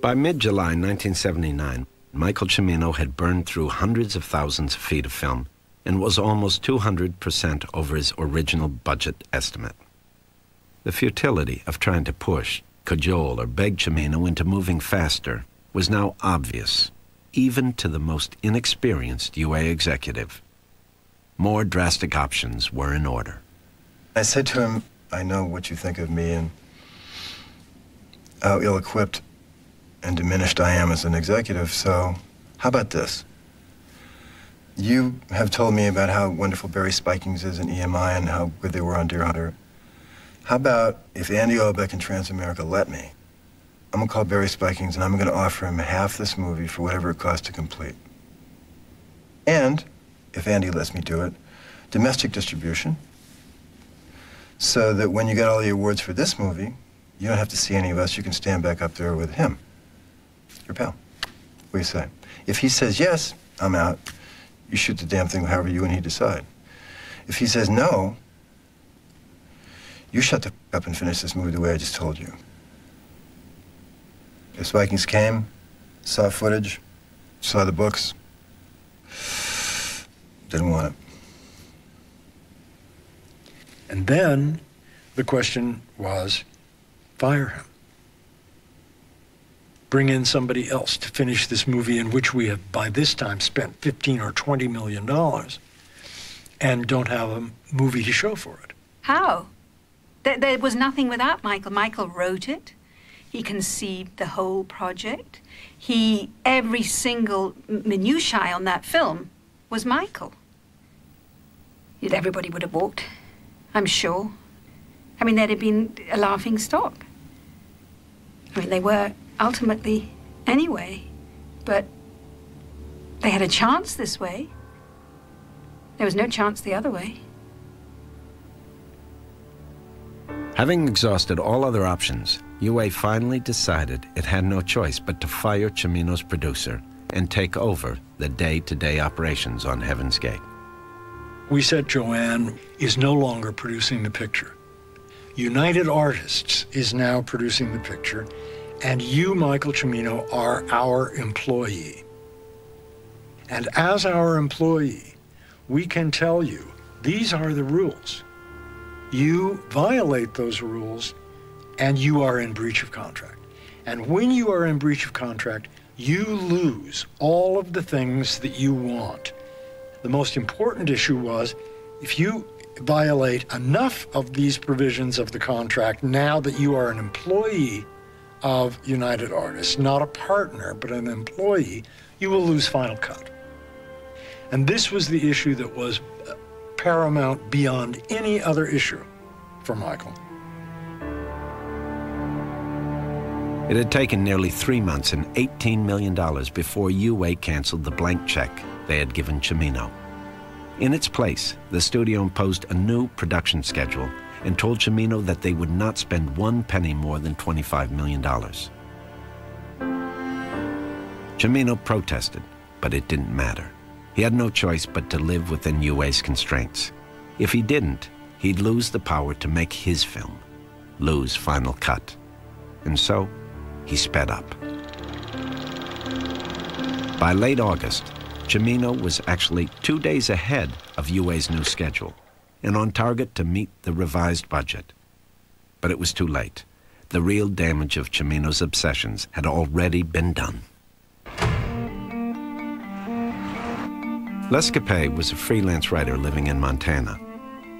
By mid-July 1979, Michael Cimino had burned through hundreds of thousands of feet of film and was almost 200% over his original budget estimate. The futility of trying to push, cajole, or beg Cimino into moving faster was now obvious, even to the most inexperienced UA executive. More drastic options were in order. I said to him, I know what you think of me and how ill-equipped and diminished I am as an executive, so how about this? You have told me about how wonderful Barry Spikings is in EMI and how good they were on Deer Hunter. How about if Andy Obeck and Transamerica let me, I'm gonna call Barry Spikings and I'm gonna offer him half this movie for whatever it costs to complete. And, if Andy lets me do it, domestic distribution, so that when you get all the awards for this movie, you don't have to see any of us, you can stand back up there with him, your pal. What do you say? If he says yes, I'm out. You shoot the damn thing however you and he decide. If he says no, you shut the f up and finish this movie the way I just told you. If Spikings came, saw footage, saw the books, didn't want it. And then the question was, fire him. Bring in somebody else to finish this movie in which we have by this time spent $15 or $20 million and don't have a movie to show for it. How? There was nothing without Michael. Michael wrote it. He conceived the whole project. Every single minutiae on that film was Michael. Everybody would have walked, I'm sure. I mean, there'd have been a laughing stock. I mean, they were ultimately anyway, but they had a chance this way. There was no chance the other way. Having exhausted all other options, UA finally decided it had no choice but to fire Cimino's producer and take over the day-to-day operations on Heaven's Gate. We said Joanne is no longer producing the picture. United Artists is now producing the picture, and you, Michael Cimino, are our employee. And as our employee, we can tell you, these are the rules. you violate those rules and you are in breach of contract. And when you are in breach of contract, you lose all of the things that you want. The most important issue was, if you violate enough of these provisions of the contract now that you are an employee of United Artists, not a partner, but an employee, you will lose final cut. And this was the issue that was paramount beyond any other issue for Michael. It had taken nearly 3 months and $18 million before UA canceled the blank check they had given Cimino. In its place, the studio imposed a new production schedule and told Cimino that they would not spend 1 penny more than $25 million. Cimino protested, but it didn't matter. He had no choice but to live within UA's constraints. If he didn't, he'd lose the power to make his film, lose final cut. And so, he sped up. By late August, Cimino was actually 2 days ahead of UA's new schedule and on target to meet the revised budget. But it was too late. The real damage of Cimino's obsessions had already been done. Les Capet was a freelance writer living in Montana.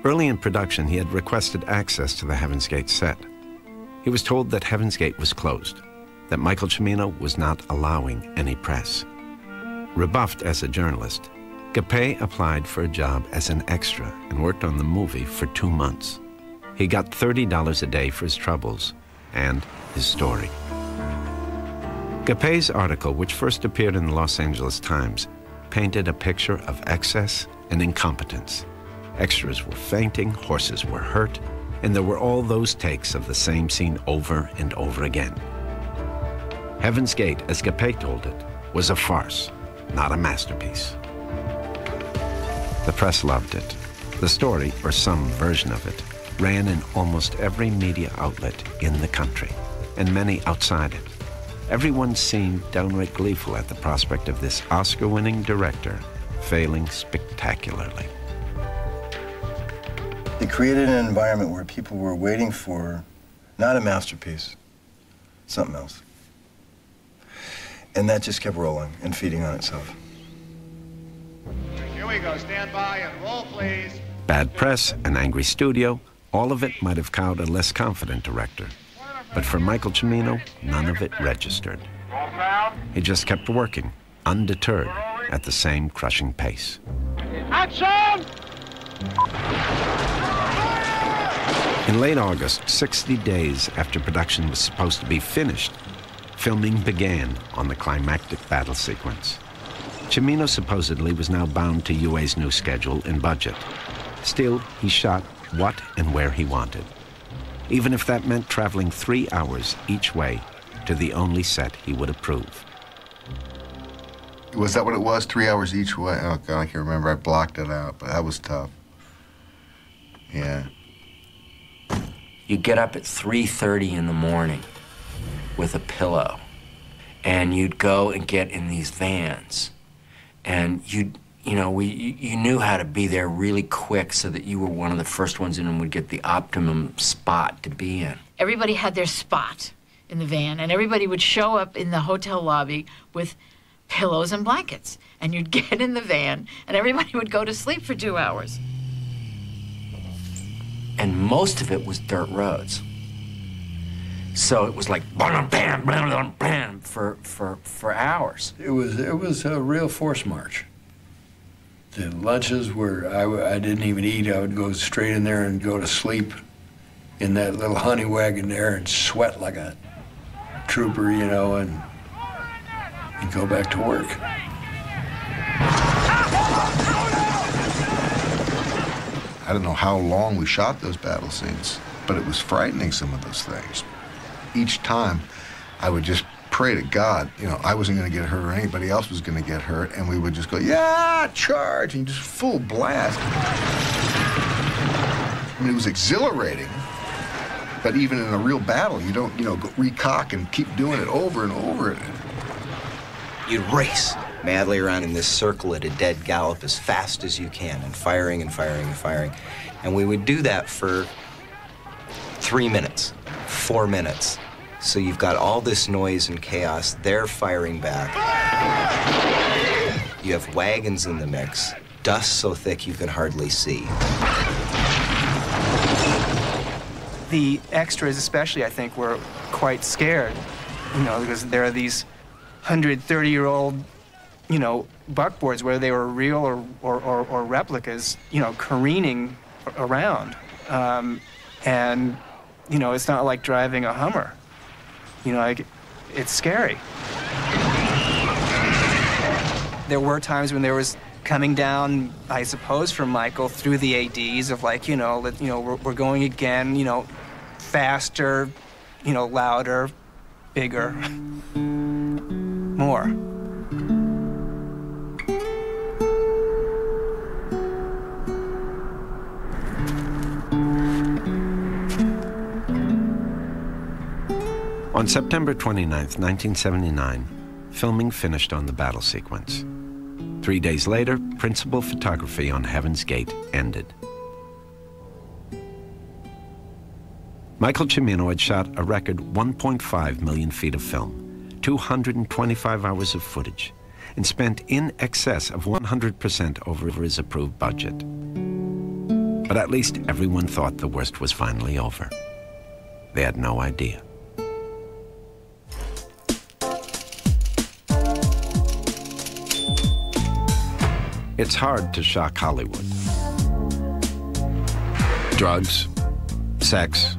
Early in production, he had requested access to the Heaven's Gate set. He was told that Heaven's Gate was closed, that Michael Cimino was not allowing any press. Rebuffed as a journalist, Capet applied for a job as an extra and worked on the movie for 2 months. He got $30 a day for his troubles and his story. Capet's article, which first appeared in the Los Angeles Times, painted a picture of excess and incompetence. Extras were fainting, horses were hurt, and there were all those takes of the same scene over and over again. Heaven's Gate, as Capet told it, was a farce, not a masterpiece. The press loved it. The story, or some version of it, ran in almost every media outlet in the country, and many outside it. Everyone seemed downright gleeful at the prospect of this Oscar-winning director failing spectacularly. It created an environment where people were waiting for not a masterpiece, something else. And that just kept rolling and feeding on itself. Here we go. Stand by and roll, please. Bad press, an angry studio, all of it might have cowed a less confident director. But for Michael Cimino, none of it registered. He just kept working, undeterred, at the same crushing pace. Action! In late August, 60 days after production was supposed to be finished, filming began on the climactic battle sequence. Cimino supposedly was now bound to UA's new schedule and budget. Still, he shot what and where he wanted, even if that meant traveling 3 hours each way to the only set he would approve. Was that what it was? 3 hours each way? Oh, God, I can't remember. I blocked it out, but that was tough. Yeah. You get up at 3:30 in the morning with a pillow, and you'd go and get in these vans, and you knew how to be there really quick so that you were one of the first ones in and would get the optimum spot to be in. Everybody had their spot in the van, and everybody would show up in the hotel lobby with pillows and blankets. And you'd get in the van, and everybody would go to sleep for 2 hours. And most of it was dirt roads. So it was like bam, bam, bam, bam for hours. It was a real force march. The lunches were, I didn't even eat. I would go straight in there and go to sleep in that little honey wagon there and sweat like a trooper, you know, and go back to work. I don't know how long we shot those battle scenes, but it was frightening, some of those things. Each time, I would just pray to God, you know, I wasn't going to get hurt or anybody else was going to get hurt, and we would just go, yeah, charge, and just full blast. I mean, it was exhilarating, but even in a real battle, you don't, go recock and keep doing it over and over. You'd race madly around in this circle at a dead gallop as fast as you can, and firing and firing and firing. And we would do that for 3 minutes, 4 minutes. So you've got all this noise and chaos, they're firing back. You have wagons in the mix, dust so thick you can hardly see. The extras especially, I think, were quite scared, you know, because there are these 130-year-old, you know, buckboards, whether they were real or replicas, you know, careening around. And, you know, it's not like driving a Hummer. You know, like, it's scary. There were times when there was coming down, I suppose, from Michael through the ADs of like, you know, we're going again, you know, faster, you know, louder, bigger, more. On September 29, 1979, filming finished on the battle sequence. 3 days later, principal photography on Heaven's Gate ended. Michael Cimino had shot a record 1.5 million feet of film, 225 hours of footage, and spent in excess of 100% over his approved budget. But at least everyone thought the worst was finally over. They had no idea. It's hard to shock Hollywood. Drugs, sex,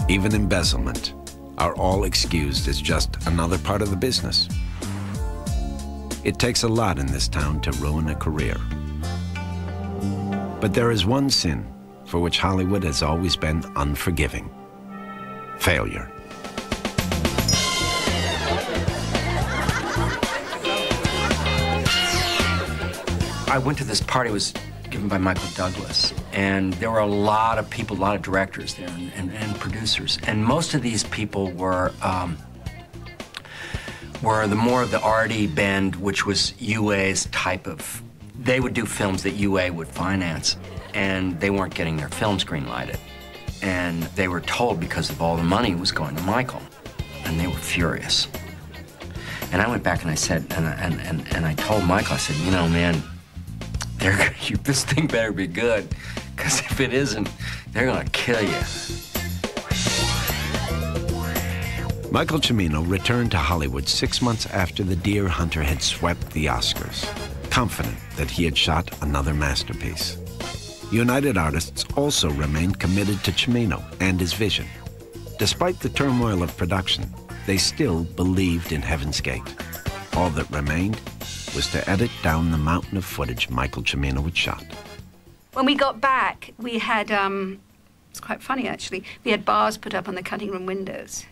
even embezzlement are all excused as just another part of the business. It takes a lot in this town to ruin a career. But there is one sin for which Hollywood has always been unforgiving: failure. I went to this party, it was given by Michael Douglas, and there were a lot of people, a lot of directors there and producers, and most of these people were the more of the arty bend, which was UA's type of, they would do films that UA would finance, and they weren't getting their films green-lighted, and they were told because of all the money was going to Michael, and they were furious. And I went back and I said, and I told Michael, I said, you know, man, this thing better be good, because if it isn't, they're gonna kill you. Michael Cimino returned to Hollywood 6 months after The Deer Hunter had swept the Oscars, confident that he had shot another masterpiece. United Artists also remained committed to Cimino and his vision. Despite the turmoil of production, they still believed in Heaven's Gate. All that remained was to edit down the mountain of footage Michael Cimino had shot. When we got back, we had, it's quite funny actually, we had bars put up on the cutting room windows.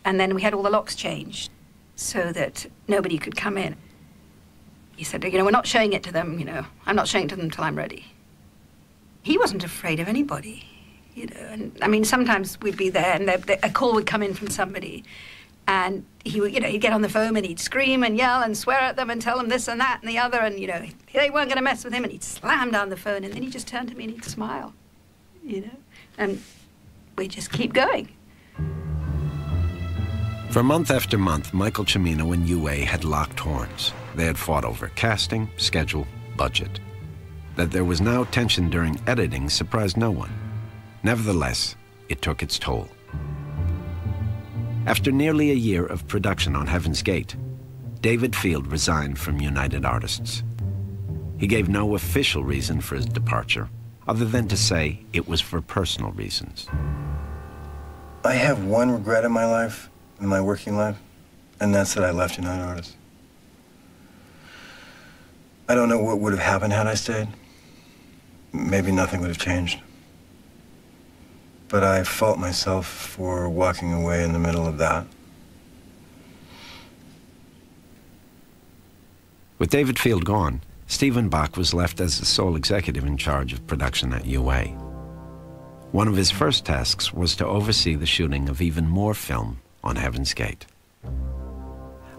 And then we had all the locks changed so that nobody could come in. He said, you know, we're not showing it to them, you know, I'm not showing it to them until I'm ready. He wasn't afraid of anybody, you know, and I mean, sometimes we'd be there and a call would come in from somebody, and he would, you know, he'd get on the phone and he'd scream and yell and swear at them and tell them this and that and the other, and, you know, they weren't going to mess with him, and he'd slam down the phone, and then he'd just turn to me and he'd smile, you know, and we'd just keep going. For month after month, Michael Cimino and UA had locked horns. They had fought over casting, schedule, budget. That there was now tension during editing surprised no one. Nevertheless, it took its toll. After nearly a year of production on Heaven's Gate, David Field resigned from United Artists. He gave no official reason for his departure, other than to say it was for personal reasons. I have one regret in my life, in my working life, and that's that I left United Artists. I don't know what would have happened had I stayed. Maybe nothing would have changed. But I fault myself for walking away in the middle of that. With David Field gone, Stephen Bach was left as the sole executive in charge of production at UA. One of his first tasks was to oversee the shooting of even more film on Heaven's Gate.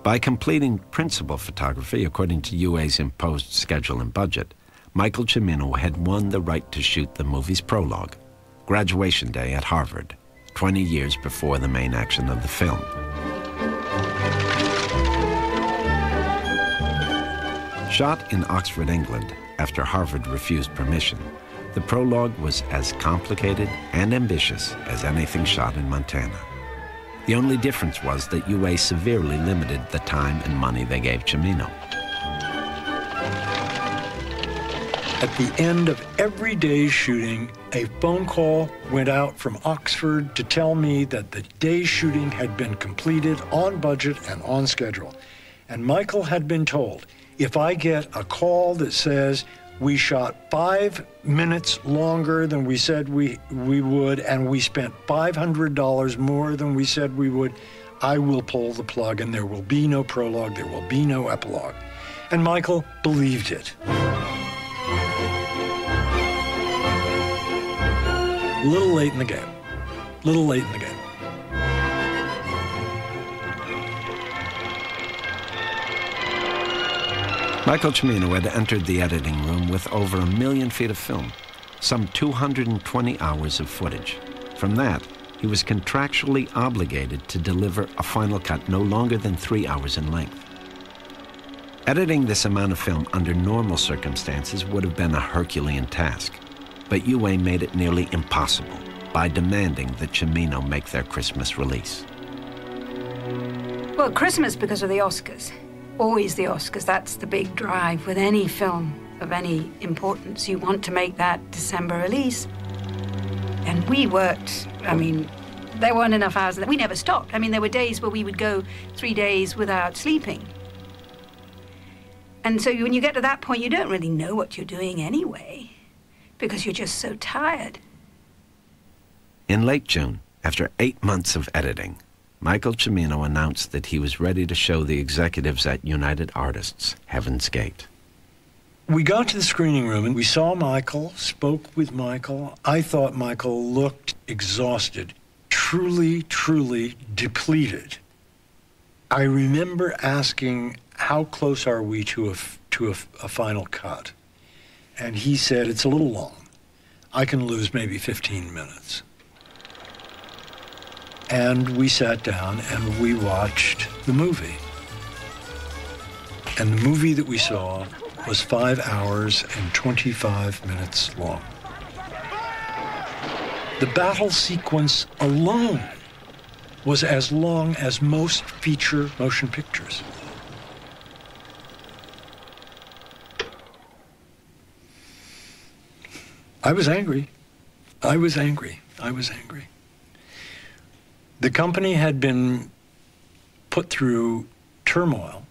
By completing principal photography according to UA's imposed schedule and budget, Michael Cimino had won the right to shoot the movie's prologue, graduation day at Harvard, 20 years before the main action of the film. Shot in Oxford, England, after Harvard refused permission, the prologue was as complicated and ambitious as anything shot in Montana. The only difference was that UA severely limited the time and money they gave Cimino. At the end of every day's shooting, a phone call went out from Oxford to tell me that the day's shooting had been completed on budget and on schedule. And Michael had been told, if I get a call that says we shot 5 minutes longer than we said we would, and we spent $500 more than we said we would, I will pull the plug, and there will be no prologue, there will be no epilogue. And Michael believed it. A little late in the game. Little late in the game. Michael Cimino had entered the editing room with over 1 million feet of film, some 220 hours of footage. From that, he was contractually obligated to deliver a final cut no longer than 3 hours in length. Editing this amount of film under normal circumstances would have been a Herculean task, but UA made it nearly impossible by demanding that Cimino make their Christmas release. Well, Christmas because of the Oscars. Always the Oscars. That's the big drive with any film of any importance. You want to make that December release. And we worked, I mean, there weren't enough hours. We never stopped. I mean, there were days where we would go 3 days without sleeping. And so when you get to that point, you don't really know what you're doing anyway, because you're just so tired. In late June, after 8 months of editing, Michael Cimino announced that he was ready to show the executives at United Artists Heaven's Gate. We got to the screening room and we saw Michael, spoke with Michael. I thought Michael looked exhausted, truly, truly depleted. I remember asking, how close are we to a final cut? And he said, it's a little long. I can lose maybe 15 minutes. And we sat down and we watched the movie. And the movie that we saw was 5 hours and 25 minutes long. The battle sequence alone was as long as most feature motion pictures. I was angry. I was angry. I was angry. The company had been put through turmoil.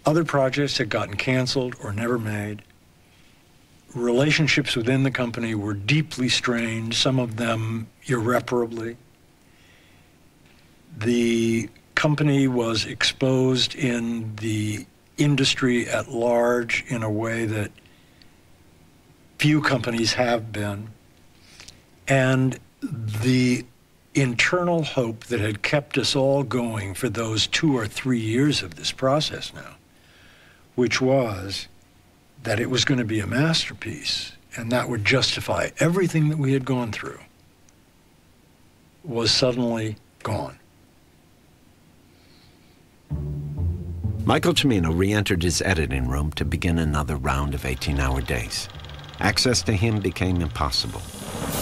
Other projects had gotten canceled or never made. Relationships within the company were deeply strained, some of them irreparably. The company was exposed in the industry at large in a way that few companies have been. And the internal hope that had kept us all going for those 2 or 3 years of this process now, which was that it was going to be a masterpiece and that would justify everything that we had gone through, was suddenly gone. Michael Cimino re-entered his editing room to begin another round of 18-hour days. Access to him became impossible.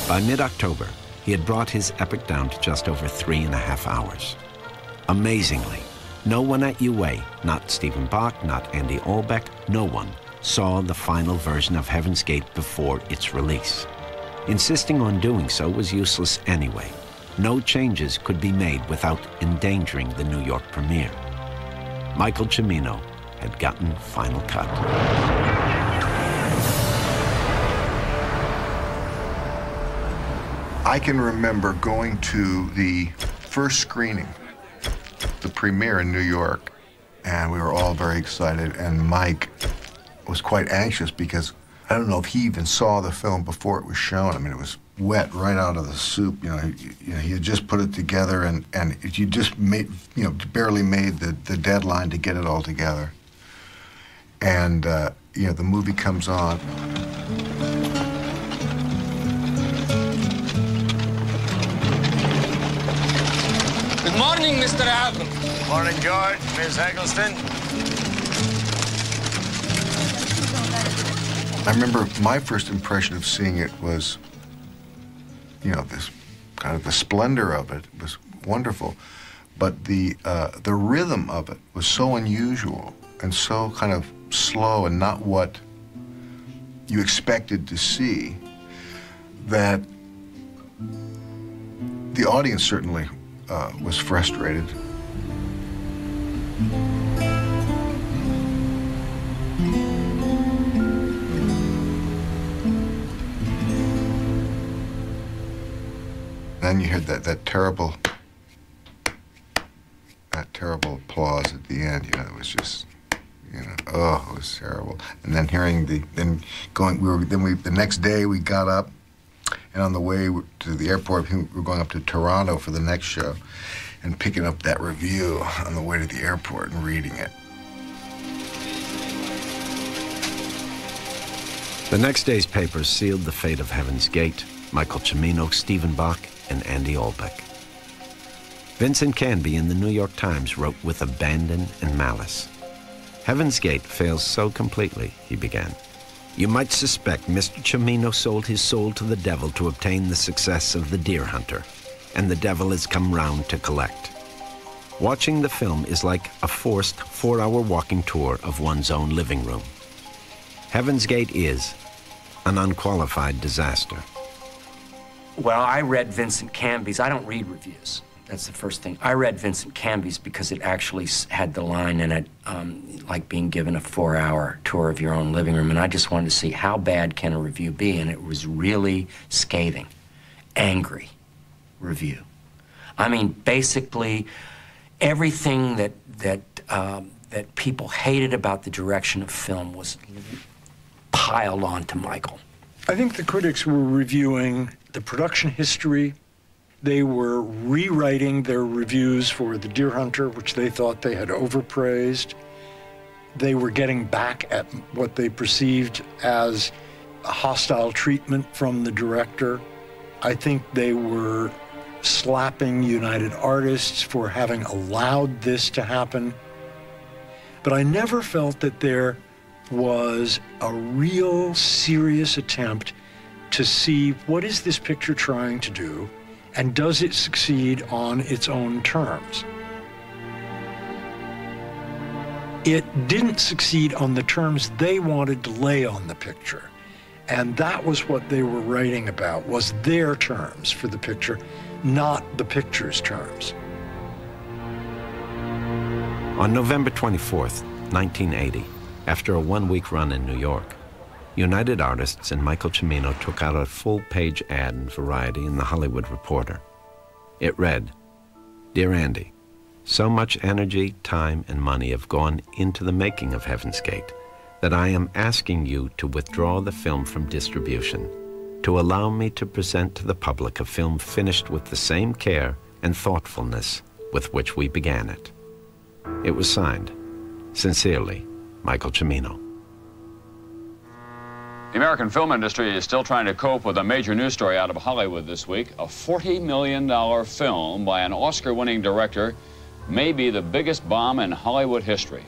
By mid-October, he had brought his epic down to just over 3.5 hours. Amazingly, no one at UA, not Stephen Bach, not Andy Olbeck, no one saw the final version of Heaven's Gate before its release. Insisting on doing so was useless anyway. No changes could be made without endangering the New York premiere. Michael Cimino had gotten final cut. I can remember going to the first screening, the premiere in New York, and we were all very excited, and Mike was quite anxious because I don't know if he even saw the film before it was shown. I mean, it was wet right out of the soup. He had just put it together, and you just barely made the deadline to get it all together. And the movie comes on. Good morning, Mr. Alvin. Morning, George. Miss Eggleston. I remember my first impression of seeing it was, this kind of the splendor of it was wonderful, but the rhythm of it was so unusual and so kind of slow and not what you expected to see that the audience certainly was frustrated. Then you heard that terrible applause at the end. It was just, oh, it was terrible. And then hearing the next day we got up, and on the way to the airport, we were going up to Toronto for the next show, and picking up that review on the way to the airport and reading it. The next day's papers sealed the fate of Heaven's Gate, Michael Cimino, Stephen Bach, and Andy Olbeck. Vincent Canby in the New York Times wrote with abandon and malice. Heaven's Gate fails so completely, he began. You might suspect Mr. Cimino sold his soul to the devil to obtain the success of The Deer Hunter, and the devil has come round to collect. Watching the film is like a forced 4-hour walking tour of one's own living room. Heaven's Gate is an unqualified disaster. Well, I read Vincent Canby's. I don't read reviews. That's the first thing. I read Vincent Canby's because it actually had the line in it, like being given a 4-hour tour of your own living room, and I just wanted to see how bad can a review be, and it was really scathing, angry review. I mean, basically, everything that people hated about the direction of film was piled onto Michael. I think the critics were reviewing the production history. They were rewriting their reviews for The Deer Hunter, which they thought they had overpraised. They were getting back at what they perceived as a hostile treatment from the director. I think they were slapping United Artists for having allowed this to happen. But I never felt that there was a real serious attempt to see what is this picture trying to do, and does it succeed on its own terms? It didn't succeed on the terms they wanted to lay on the picture. And that was what they were writing about, was their terms for the picture, not the picture's terms. On November 24th, 1980, after a one-week run in New York, United Artists and Michael Cimino took out a full-page ad in Variety in The Hollywood Reporter. It read, "Dear Andy, so much energy, time, and money have gone into the making of Heaven's Gate that I am asking you to withdraw the film from distribution, to allow me to present to the public a film finished with the same care and thoughtfulness with which we began it." It was signed, sincerely, Michael Cimino. The American film industry is still trying to cope with a major news story out of Hollywood this week. A $40 million film by an Oscar-winning director may be the biggest bomb in Hollywood history.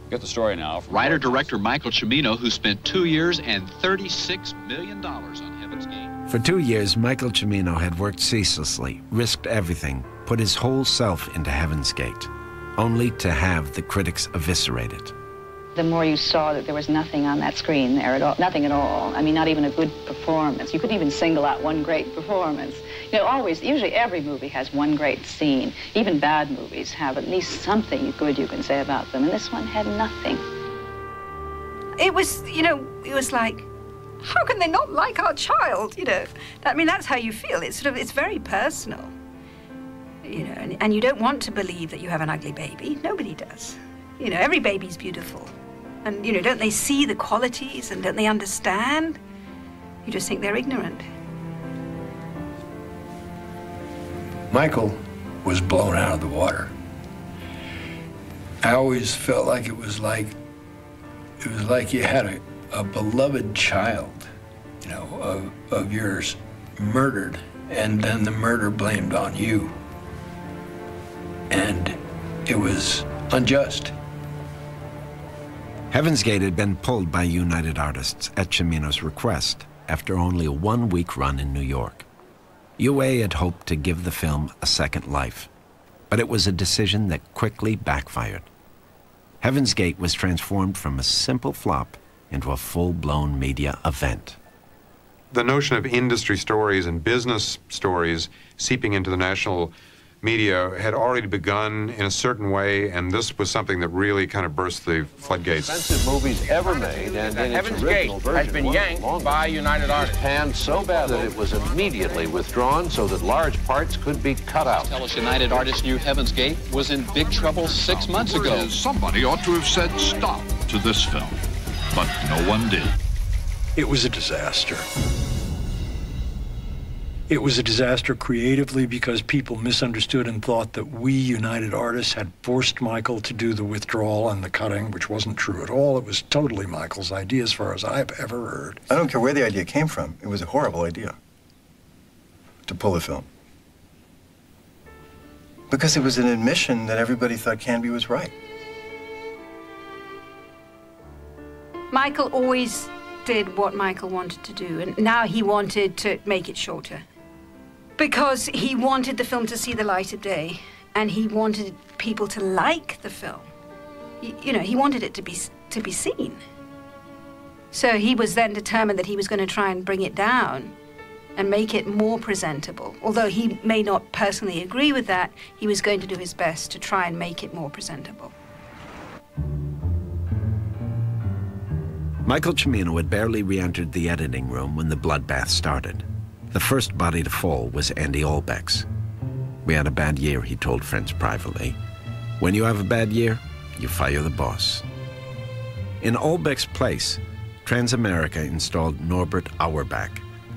Get the story now. Writer-director Michael Cimino, who spent 2 years and $36 million on Heaven's Gate. For 2 years, Michael Cimino had worked ceaselessly, risked everything, put his whole self into Heaven's Gate, only to have the critics eviscerate it. The more you saw that there was nothing on that screen there at all, nothing at all. I mean, not even a good performance. You couldn't even single out one great performance. You know, usually every movie has one great scene. Even bad movies have at least something good you can say about them, and this one had nothing. It was, it was like, how can they not like our child, I mean, that's how you feel. It's it's very personal, and you don't want to believe that you have an ugly baby. Nobody does. Every baby's beautiful. And, don't they see the qualities and don't they understand? You just think they're ignorant. Michael was blown out of the water. I always felt like it was like you had a beloved child, you know, of yours murdered, and then the murder blamed on you. And it was unjust. Heaven's Gate had been pulled by United Artists at Cimino's request after only a one-week run in New York. UA had hoped to give the film a second life, but it was a decision that quickly backfired. Heaven's Gate was transformed from a simple flop into a full-blown media event. The notion of industry stories and business stories seeping into the national media had already begun in a certain way, and this was something that really kind of burst the floodgates. Expensive movies ever made, and in its original version has been yanked by United Artists. Panned so bad that it was immediately withdrawn so that large parts could be cut out. Tell us United Artists knew Heaven's Gate was in big trouble 6 months ago. Somebody ought to have said stop to this film, but no one did. It was a disaster. It was a disaster creatively because people misunderstood and thought that we, United Artists, had forced Michael to do the withdrawal and the cutting, which wasn't true at all. It was totally Michael's idea as far as I've ever heard. I don't care where the idea came from. It was a horrible idea to pull the film. Because it was an admission that everybody thought Canby was right. Michael always did what Michael wanted to do, and now he wanted to make it shorter. Because he wanted the film to see the light of day, and he wanted people to like the film. You know, he wanted it to be seen. So he was then determined that he was going to try and bring it down and make it more presentable. Although he may not personally agree with that, he was going to do his best to try and make it more presentable. Michael Cimino had barely re-entered the editing room when the bloodbath started. The first body to fall was Andy Olbeck's. We had a bad year, he told friends privately. When you have a bad year, you fire the boss. In Olbeck's place, Transamerica installed Norbert Auerbach,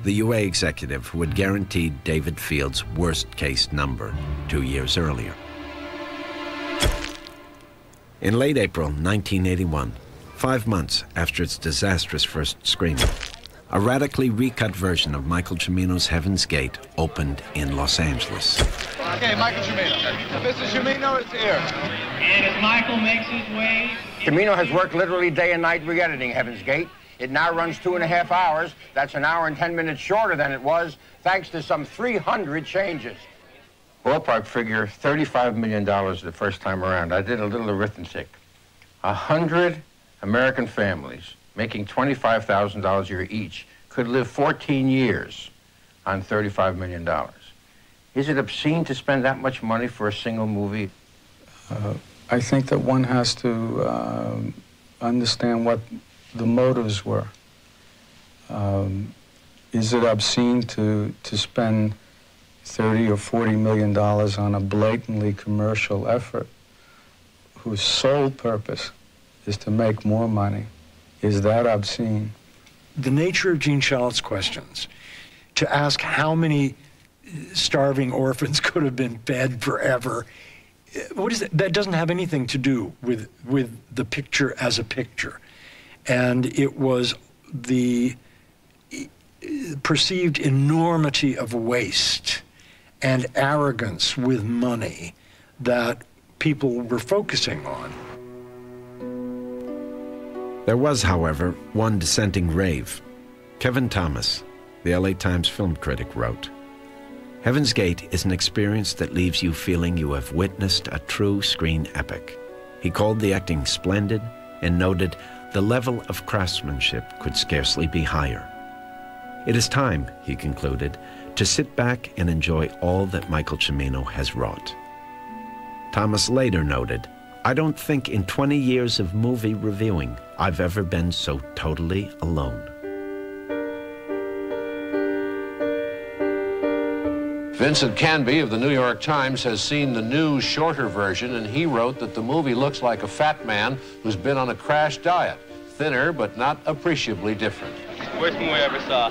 the UA executive who had guaranteed David Field's worst-case number 2 years earlier. In late April 1981, 5 months after its disastrous first screening, a radically recut version of Michael Cimino's Heaven's Gate opened in Los Angeles. Okay, Michael Cimino. Mr. Cimino is here. And as Michael makes his way... Cimino has worked literally day and night re-editing Heaven's Gate. It now runs 2.5 hours. That's an hour and 10 minutes shorter than it was, thanks to some 300 changes. Ballpark figure, $35 million the first time around. I did a little arithmetic. 100 American families making $25,000 a year each could live 14 years on $35 million. Is it obscene to spend that much money for a single movie? I think that one has to understand what the motives were. Is it obscene to spend $30 or $40 million on a blatantly commercial effort whose sole purpose is to make more money? Is that obscene? The nature of Gene Shalit's questions, to ask how many starving orphans could have been fed forever, what is that? That doesn't have anything to do with the picture as a picture. And it was the perceived enormity of waste and arrogance with money that people were focusing on. There was, however, one dissenting rave. Kevin Thomas, the LA Times film critic, wrote, "Heaven's Gate is an experience that leaves you feeling you have witnessed a true screen epic." He called the acting splendid and noted the level of craftsmanship could scarcely be higher. It is time, he concluded, to sit back and enjoy all that Michael Cimino has wrought. Thomas later noted, "I don't think in 20 years of movie reviewing I've ever been so totally alone." Vincent Canby of the New York Times has seen the new, shorter version, and he wrote that the movie looks like a fat man who's been on a crash diet. Thinner, but not appreciably different. Worst movie I ever saw.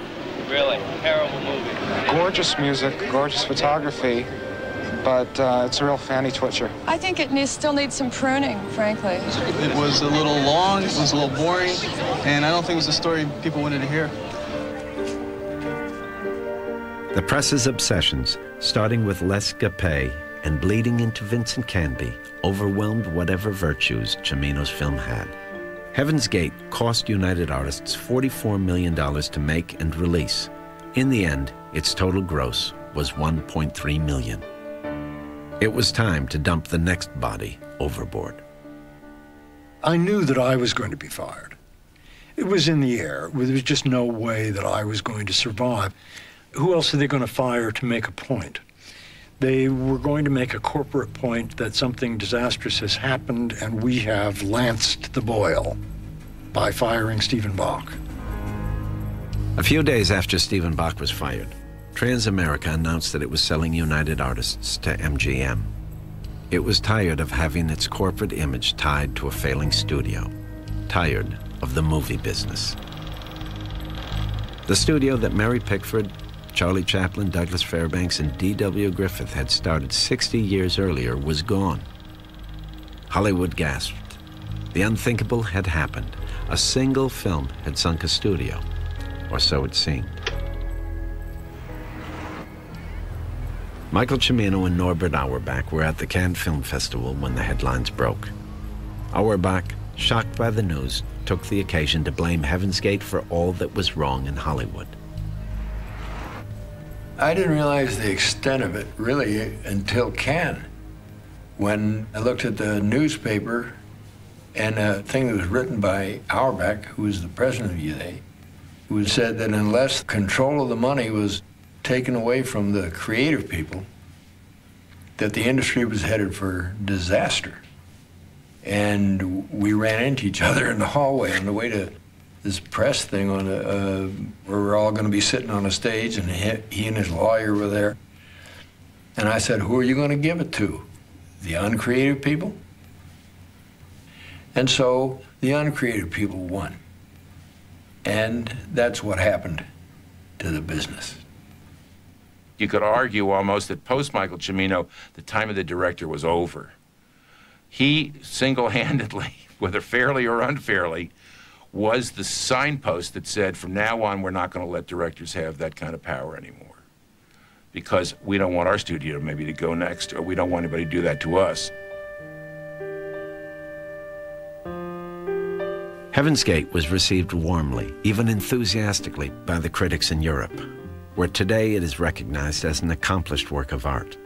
Really, terrible movie. Gorgeous music, gorgeous photography, but it's a real fanny twitcher. I think it still needs some pruning, frankly. It was a little long, it was a little boring, and I don't think it was a story people wanted to hear. The press's obsessions, starting with Les Gapay and bleeding into Vincent Canby, overwhelmed whatever virtues Cimino's film had. Heaven's Gate cost United Artists $44 million to make and release. In the end, its total gross was $1.3 million. It was time to dump the next body overboard. I knew that I was going to be fired. It was in the air. There was just no way that I was going to survive. Who else are they going to fire to make a point? They were going to make a corporate point that something disastrous has happened and we have lanced the boil by firing Stephen Bach. A few days after Stephen Bach was fired, Transamerica announced that it was selling United Artists to MGM. It was tired of having its corporate image tied to a failing studio, tired of the movie business. The studio that Mary Pickford, Charlie Chaplin, Douglas Fairbanks, and D.W. Griffith had started 60 years earlier was gone. Hollywood gasped. The unthinkable had happened. A single film had sunk a studio, or so it seemed. Michael Cimino and Norbert Auerbach were at the Cannes Film Festival when the headlines broke. Auerbach, shocked by the news, took the occasion to blame Heaven's Gate for all that was wrong in Hollywood. I didn't realize the extent of it, really, until Cannes. When I looked at the newspaper and a thing that was written by Auerbach, who was the president of UA, who said that unless control of the money was taken away from the creative people, that the industry was headed for disaster. And we ran into each other in the hallway on the way to this press thing on where we're all going to be sitting on a stage, and he and his lawyer were there. And I said, who are you going to give it to? The uncreative people? And so the uncreative people won. And that's what happened to the business. You could argue almost that post-Michael Cimino, the time of the director was over. He single-handedly, whether fairly or unfairly, was the signpost that said, from now on, we're not going to let directors have that kind of power anymore. Because we don't want our studio maybe to go next, or we don't want anybody to do that to us. Heaven's Gate was received warmly, even enthusiastically, by the critics in Europe, where today it is recognized as an accomplished work of art.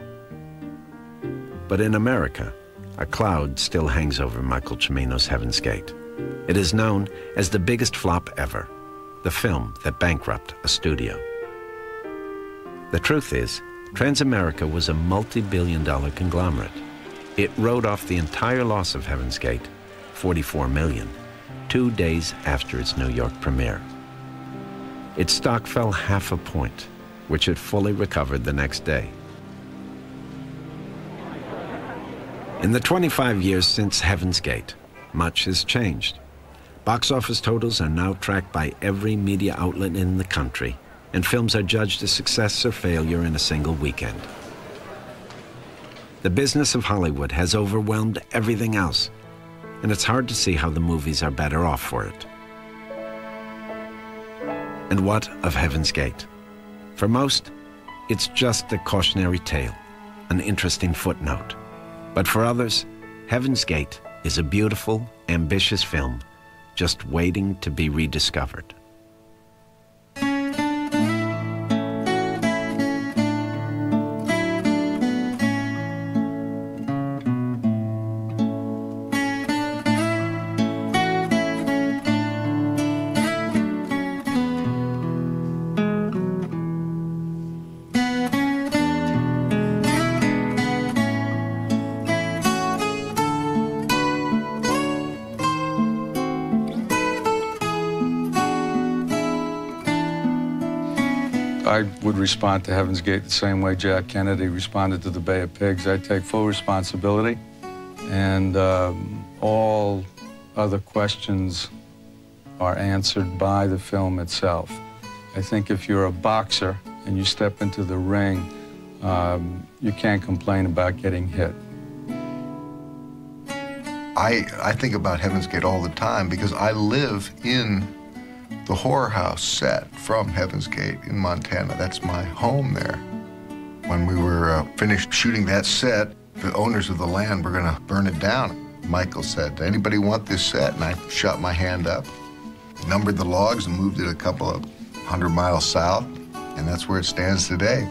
But in America, a cloud still hangs over Michael Cimino's Heaven's Gate. It is known as the biggest flop ever, the film that bankrupted a studio. The truth is, Transamerica was a multi-billion-dollar conglomerate. It wrote off the entire loss of Heaven's Gate, $44 million, 2 days after its New York premiere. Its stock fell half a point, which it fully recovered the next day. In the 25 years since Heaven's Gate, much has changed. Box office totals are now tracked by every media outlet in the country, and films are judged a success or failure in a single weekend. The business of Hollywood has overwhelmed everything else, and it's hard to see how the movies are better off for it. And what of Heaven's Gate? For most, it's just a cautionary tale, an interesting footnote. But for others, Heaven's Gate is a beautiful, ambitious film just waiting to be rediscovered. I would respond to Heaven's Gate the same way Jack Kennedy responded to the Bay of Pigs. I take full responsibility, and all other questions are answered by the film itself. I think if you're a boxer and you step into the ring, you can't complain about getting hit. I think about Heaven's Gate all the time because I live in the horror house set from Heaven's Gate in Montana. That's my home there. When we were finished shooting that set, the owners of the land were going to burn it down. Michael said, "Anybody want this set?" And I shot my hand up, numbered the logs, and moved it a couple of 100 miles south, and that's where it stands today.